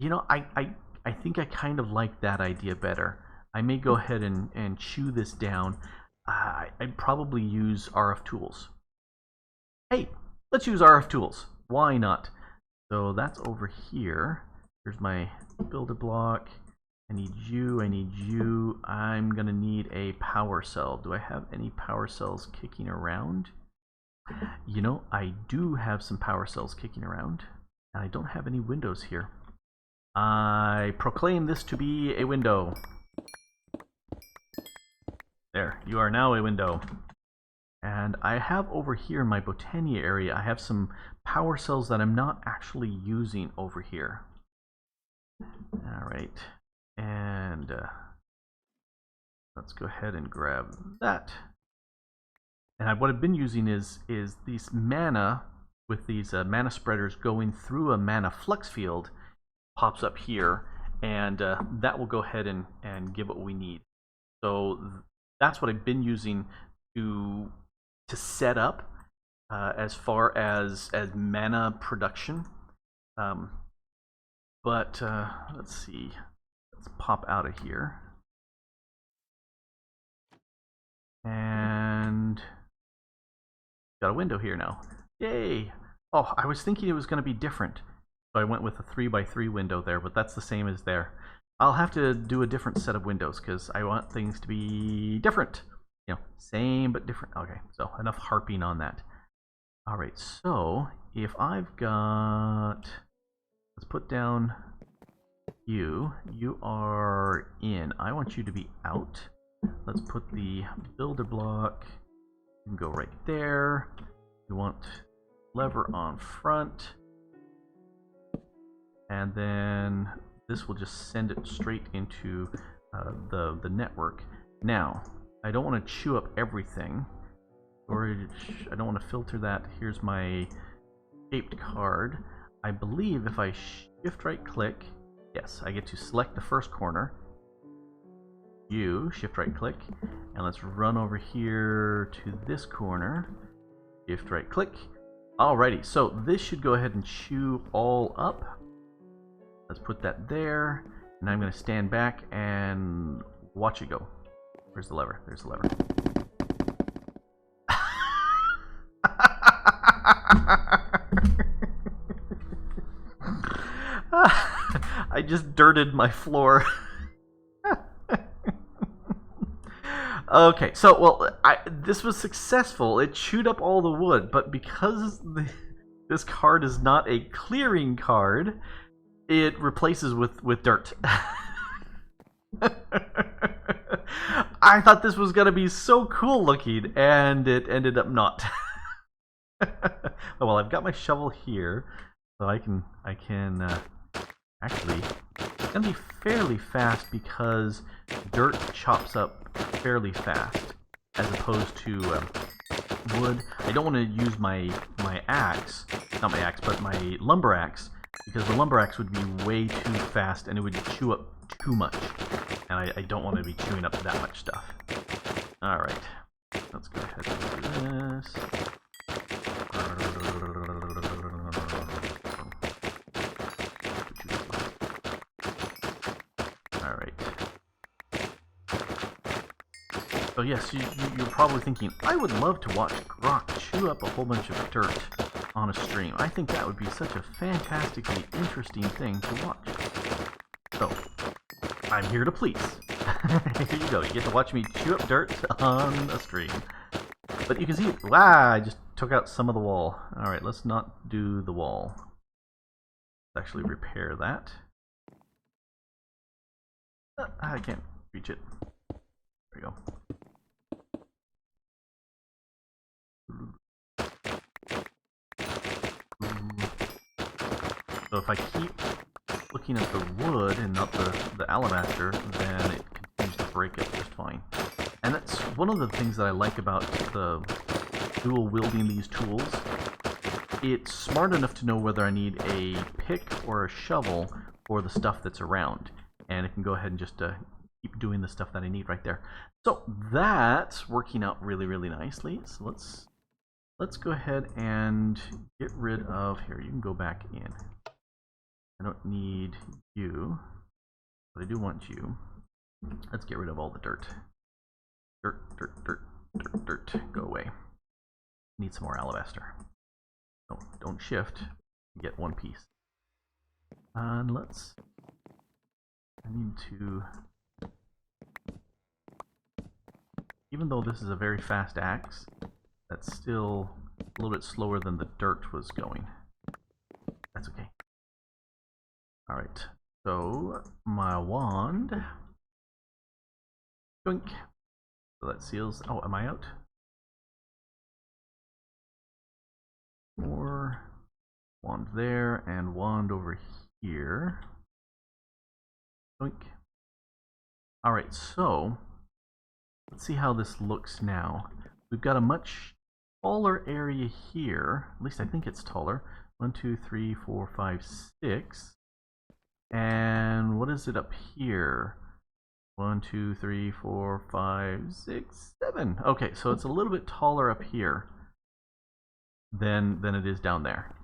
I think I kind of like that idea better. I may go ahead and chew this down. I'd probably use RF tools. Hey, let's use RF tools. Why not? So that's over here. Here's my builder block. I need you. I'm going to need a power cell. Do I have any power cells kicking around? I do have some power cells kicking around, and I don't have any windows here. I proclaim this to be a window. There, you are now a window. And I have over here in my Botania area, I have some power cells that I'm not actually using over here. Alright, and let's go ahead and grab that. And what I've been using is these mana, with these mana spreaders going through a mana flux field, pops up here, and that will go ahead and give what we need. So that's what I've been using to set up as far as mana production. But let's see. let's pop out of here. And got a window here now. Yay! Oh, I was thinking it was going to be different. So I went with a 3x3 window there, but that's the same as there. I'll have to do a different set of windows because I want things to be different. You know, same but different. Okay, so enough harping on that. Alright, so if I've got... Let's put down you. You are in. I want you to be out. Let's put the builder block. You can go right there. You want lever on front. And then this will just send it straight into the network. Now, I don't want to chew up everything. Storage, I don't want to filter that. Here's my shaped card. I believe if I shift right click, yes, I get to select the first corner. You, shift right click, and let's run over here to this corner. Shift right click. Alrighty, so this should go ahead and chew all up. Let's put that there, and I'm going to stand back and watch it go. Where's the lever? There's the lever. I just dirted my floor. Okay, so, well, this was successful. It chewed up all the wood, but because this card is not a clearing card, it replaces with dirt. I thought this was going to be so cool looking, and it ended up not. Well, I've got my shovel here, so I can actually, it's going to be fairly fast because dirt chops up fairly fast as opposed to wood. I don't want to use my axe, not my axe, but my lumber axe, because the lumber axe would be way too fast and it would chew up too much, and I don't want to be chewing up that much stuff. Alright, let's go ahead and do this. Alright. So yes, you're probably thinking, I would love to watch Grok chew up a whole bunch of dirt on a stream. I think that would be such a fantastically interesting thing to watch. So, I'm here to please. Here you go, you get to watch me chew up dirt on a stream. But you can see, wow, I just took out some of the wall. Alright, let's not do the wall. Let's actually repair that. I can't reach it. There we go. So if I keep looking at the wood and not the alabaster, then it continues to break it just fine. And that's one of the things that I like about the dual wielding these tools. It's smart enough to know whether I need a pick or a shovel for the stuff that's around. And it can go ahead and just keep doing the stuff that I need right there. So that's working out really, really nicely. So let's go ahead and get rid of, here, you can go back in. I don't need you, but I do want you. Let's get rid of all the dirt. Dirt, dirt, dirt, dirt, dirt. Go away. Need some more alabaster. No, don't shift. Get one piece. And I need to, even though this is a very fast axe, that's still a little bit slower than the dirt was going. That's okay. Alright, so my wand. Doink. So that seals. Oh, am I out? More wand there and wand over here. Doink. Alright, so let's see how this looks now. We've got a much taller area here. At least I think it's taller. 1, 2, 3, 4, 5, 6. And what is it up here? 1, 2, 3, 4, 5, 6, 7. Okay, so it's a little bit taller up here than it is down there.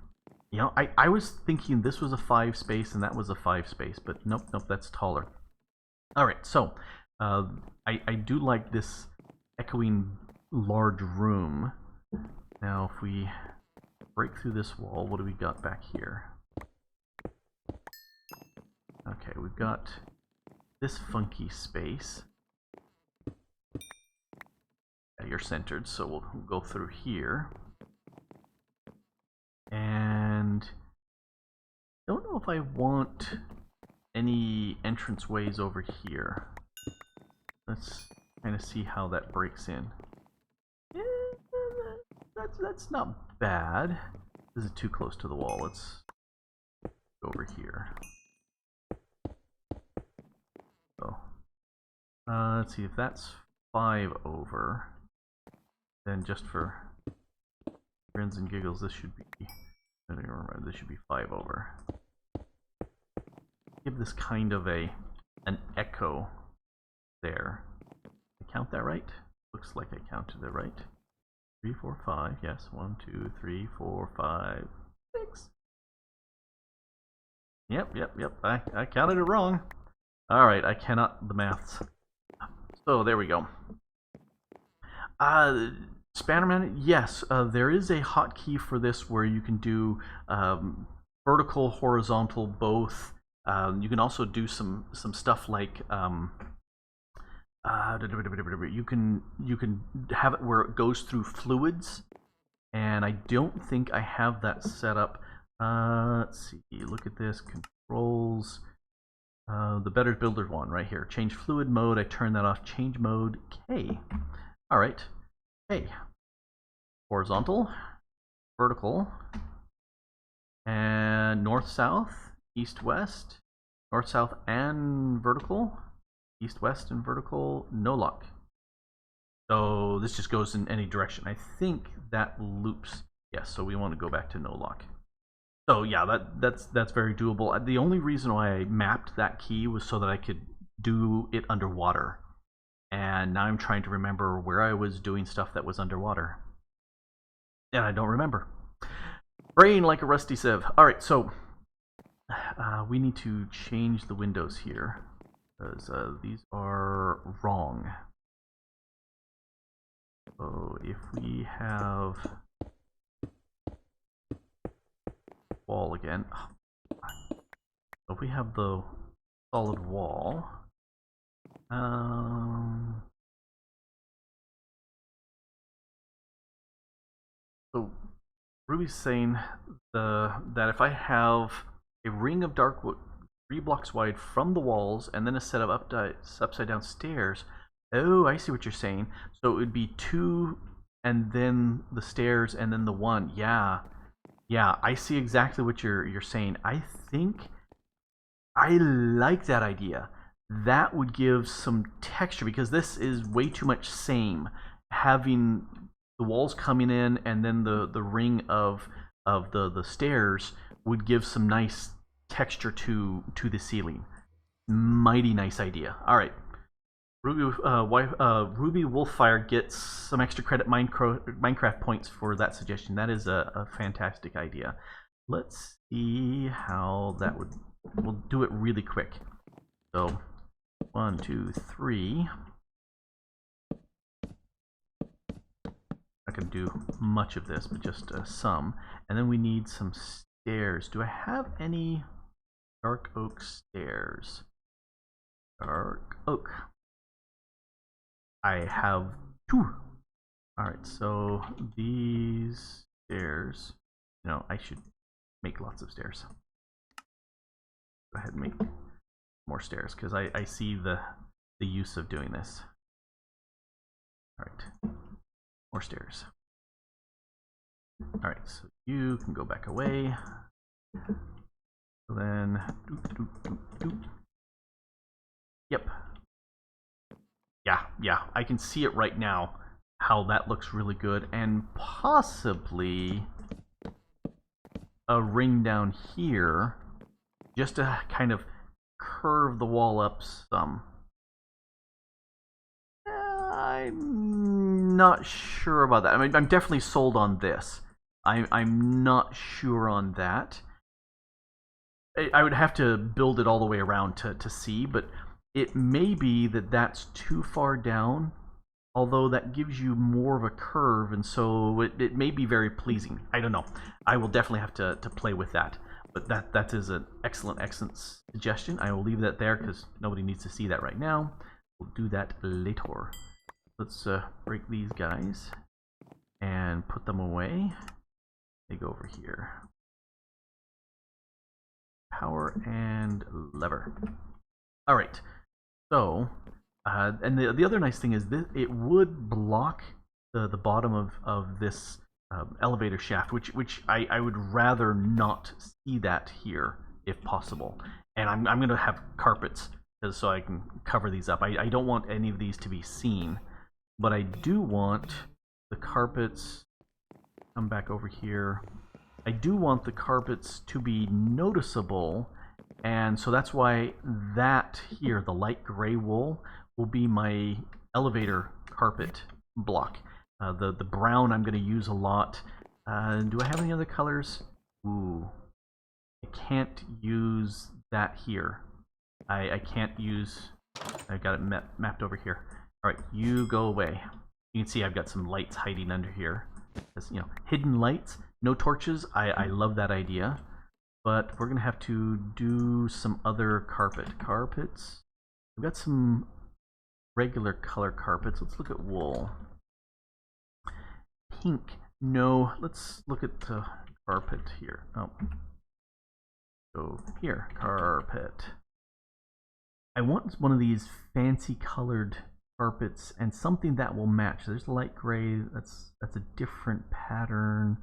You know, I was thinking this was a 5 space and that was a 5 space, but nope, that's taller. All right, so I do like this echoing large room. Now, if we break through this wall, what do we got back here? Okay, we've got this funky space. Yeah, you're centered, so we'll go through here. And I don't know if I want any entrance ways over here. Let's kind of see how that breaks in. Yeah, that's not bad. This is too close to the wall. Let's go over here. So, let's see if that's 5 over. Then just for grins and giggles, this should be. I don't remember. This should be 5 over. Give this kind of an echo there. Did I count that right? Looks like I counted it right. 3, 4, 5. Yes, 1, 2, 3, 4, 5, 6. Yep. I counted it wrong. All right, I cannot the maths. So there we go. Spannerman, yes, there is a hotkey for this where you can do vertical, horizontal, both. You can also do some stuff like you can have it where it goes through fluids, and I don't think I have that set up. Let's see. Look at this controls. The Better Builder one right here. Change fluid mode. I turn that off. Change mode K. All right. K. Horizontal, vertical, and north south, east west, north south and vertical, east west and vertical. No lock. So this just goes in any direction. I think that loops. Yes. So we want to go back to no lock. So yeah, that's very doable. The only reason why I mapped that key was so that I could do it underwater. And now I'm trying to remember where I was doing stuff that was underwater. And I don't remember. Brain like a rusty sieve. Alright, so we need to change the windows here. Because these are wrong. So if we have wall again. So if we have the solid wall, so Ruby's saying that if I have a ring of dark wood 3 blocks wide from the walls and then a set of upside down stairs. Oh, I see what you're saying. So it would be 2 and then the stairs and then the 1. Yeah, I see exactly what you're saying. I think I like that idea. That would give some texture because this is way too much same. Having the walls coming in and then the ring of the stairs would give some nice texture to the ceiling. Mighty nice idea. All right. Ruby Wolffire gets some extra credit Minecraft points for that suggestion. That is a fantastic idea. Let's see how that would. We'll do it really quick. So, 1, 2, 3. Not going to do much of this, but just some. And then we need some stairs. Do I have any dark oak stairs? Dark oak. I have 2. Alright, so these stairs. No, I should make lots of stairs. Go ahead and make more stairs because I see the use of doing this. Alright, more stairs. Alright, so you can go back away. So then, Yep. Yeah, I can see it right now, how that looks really good, and possibly a ring down here, just to kind of curve the wall up some. I'm not sure about that. I mean, I'm definitely sold on this. I'm not sure on that. I would have to build it all the way around to see, but it may be that that's too far down, although that gives you more of a curve, and so it may be very pleasing. I don't know. I will definitely have to play with that. But that is an excellent suggestion. I will leave that there because nobody needs to see that right now. We'll do that later. Let's break these guys and put them away. They go over here. Power and lever. All right. So, and the other nice thing is this, it would block the bottom of this elevator shaft, which I would rather not see that here if possible. And I'm going to have carpets so I can cover these up. I don't want any of these to be seen, but I do want the carpets, come back over here. I do want the carpets to be noticeable, and so that's why that here, the light gray wool, will be my elevator carpet block. The brown I'm going to use a lot. Do I have any other colors? Ooh, I can't use that here. I can't use... I got it mapped over here. All right, you go away. You can see I've got some lights hiding under here. You know, hidden lights, no torches. I love that idea, but we're gonna have to do some other carpets. We've got some regular color carpets. Let's look at wool. Pink. No, let's look at the carpet here. Oh, go here. Carpet. I want one of these fancy colored carpets and something that will match. There's light gray. That's a different pattern.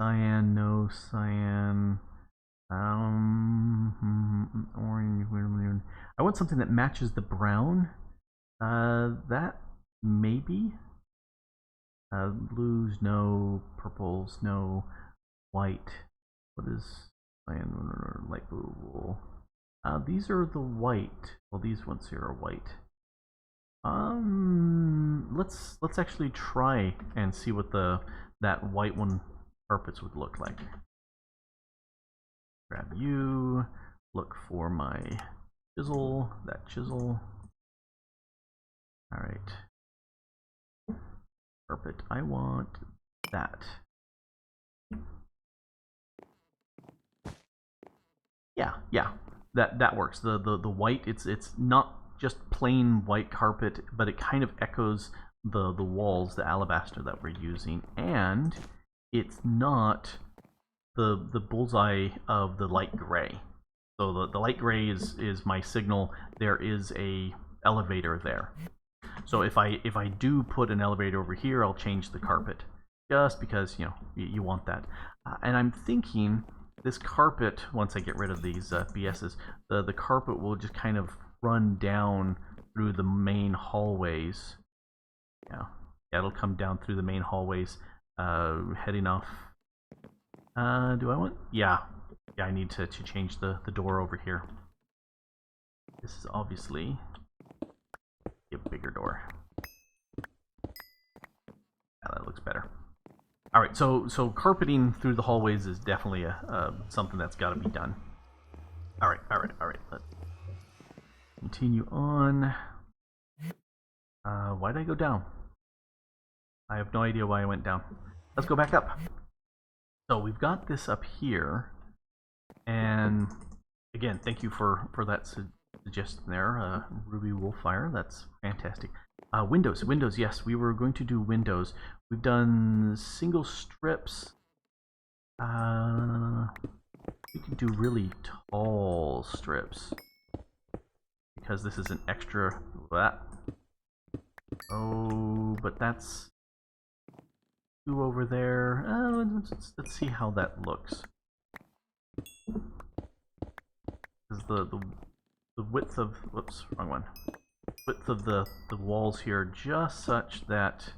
Cyan, no cyan. Orange. I want something that matches the brown. That maybe. Blues, no. Purples, no. White. What is cyan? Light blue wool. These are the white. Well, these ones here are white. Let's actually try and see what that white one carpets would look like. Grab you. Look for my chisel. That chisel. All right. Carpet. I want that. Yeah. That works. The white. It's not just plain white carpet, but it kind of echoes the walls, the alabaster that we're using, and it's not the bullseye of the light gray. So the light gray is my signal. There is a elevator there. So if I do put an elevator over here, I'll change the carpet, just because you want that. And I'm thinking this carpet, once I get rid of these BSs, the carpet will just kind of run down through the main hallways. Yeah, it'll come down through the main hallways, heading off. Do I want? Yeah, I need to change the door over here. This is obviously a bigger door. Yeah, that looks better. All right, so carpeting through the hallways is definitely something that's got to be done. All right. Let's continue on. Why did I go down? I have no idea why I went down. Let's go back up. So we've got this up here, and again, thank you for that suggestion there, Ruby Wolfire. That's fantastic. Windows, yes, we were going to do windows. We've done single strips. We can do really tall strips because this is an extra. Oh, but that's two over there. Let's see how that looks. Is the width of, whoops, wrong one. Width of the walls here just such that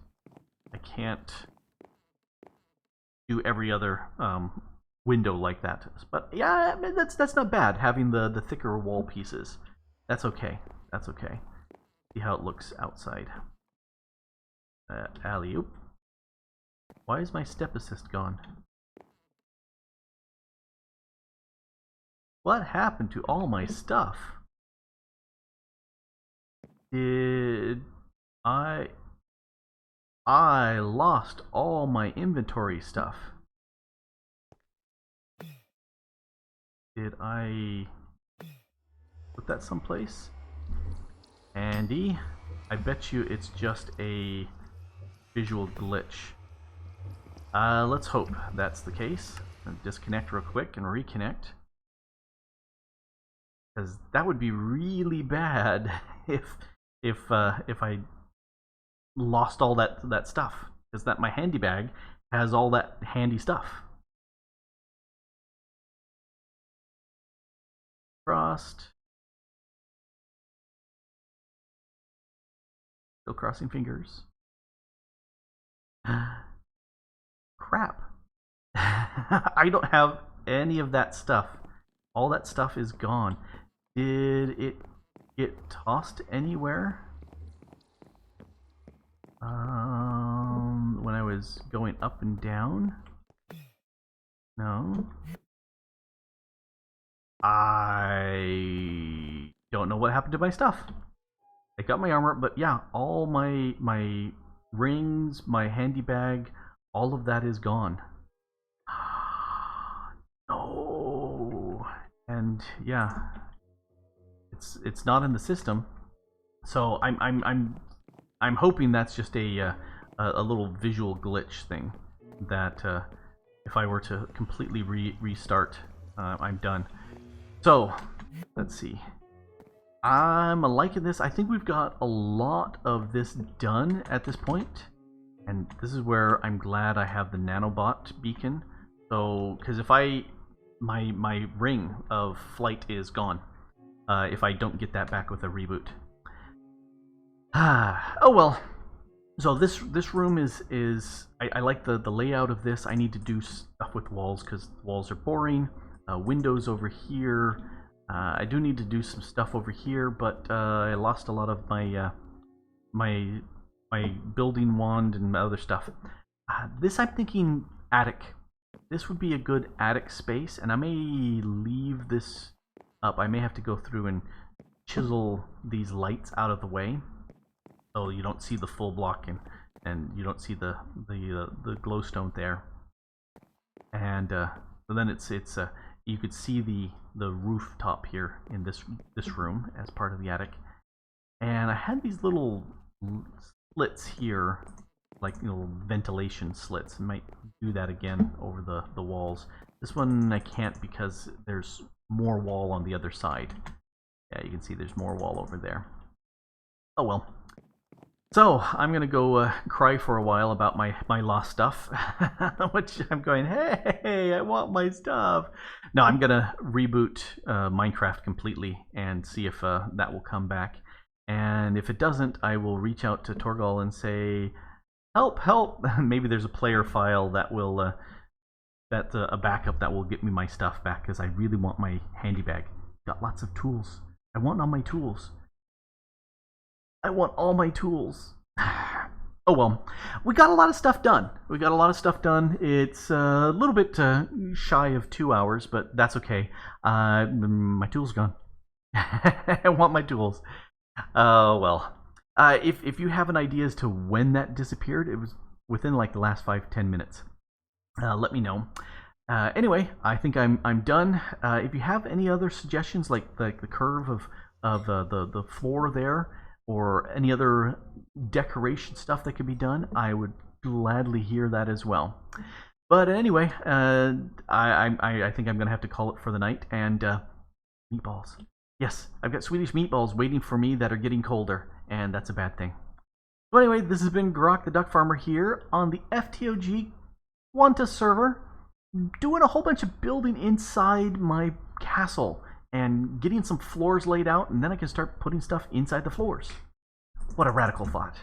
I can't do every other window like that. But yeah, I mean, that's not bad, having the thicker wall pieces. That's okay. That's okay. See how it looks outside. Alley-oop. Why is my step assist gone? What happened to all my stuff? Did I lost all my inventory stuff. Did I put that someplace? Andy, I bet you it's just a visual glitch. Let's hope that's the case. Disconnect real quick and reconnect. Because that would be really bad if I lost all that stuff. Because that my handy bag has all that handy stuff. Crossed. Still crossing fingers. Crap. I don't have any of that stuff. All that stuff is gone. Did it get tossed anywhere? When I was going up and down? No. I don't know what happened to my stuff. I got my armor, but yeah, all my rings, my handy bag, all of that is gone. No. And yeah, it's not in the system. So I'm hoping that's just a little visual glitch thing that if I were to completely restart, I'm done. So let's see. I'm liking this. I think we've got a lot of this done at this point, and this is where I'm glad I have the nanobot beacon. So, because if my ring of flight is gone, if I don't get that back with a reboot. Oh well. So this room is I like the layout of this. I need to do stuff with walls because the walls are boring. Windows over here. I do need to do some stuff over here, but I lost a lot of my my building wand and other stuff. This I'm thinking attic. This would be a good attic space, and I may leave this up. I may have to go through and chisel these lights out of the way, so you don't see the full block and you don't see the glowstone there. And so then it's you could see the rooftop here in this room as part of the attic. And I had these little slits here, like ventilation slits. I might do that again over the walls. This one I can't because there's more wall on the other side. Yeah, you can see there's more wall over there. Oh well. So I'm gonna go cry for a while about my lost stuff, which I'm going, hey, I want my stuff. No, I'm gonna reboot Minecraft completely and see if that will come back. And if it doesn't, I will reach out to Torgal and say, help, help. Maybe there's a player file that will a backup that will get me my stuff back, because I really want my handy bag. Got lots of tools. I want all my tools. I want all my tools. Oh well, we got a lot of stuff done. It's a little bit shy of 2 hours, but that's okay. My tools gone. I want my tools. Well, if you have an idea as to when that disappeared, it was within like the last 5-10 minutes. Let me know. Anyway, I think I'm done. If you have any other suggestions, like the curve of the floor there, or any other decoration stuff that could be done, I would gladly hear that as well. But anyway, I think I'm going to have to call it for the night. And meatballs. Yes, I've got Swedish meatballs waiting for me that are getting colder, and that's a bad thing. So anyway, this has been Grok the Duck Farmer here on the FTOG Quantus server, doing a whole bunch of building inside my castle and getting some floors laid out, and then I can start putting stuff inside the floors. What a radical thought.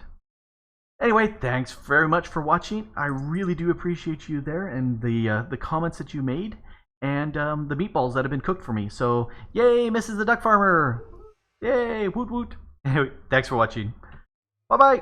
Anyway, thanks very much for watching. I really do appreciate you there, and the comments that you made, and the meatballs that have been cooked for me. So, yay, Mrs. the Duck Farmer! Yay, woot woot! Anyway, thanks for watching. Bye-bye!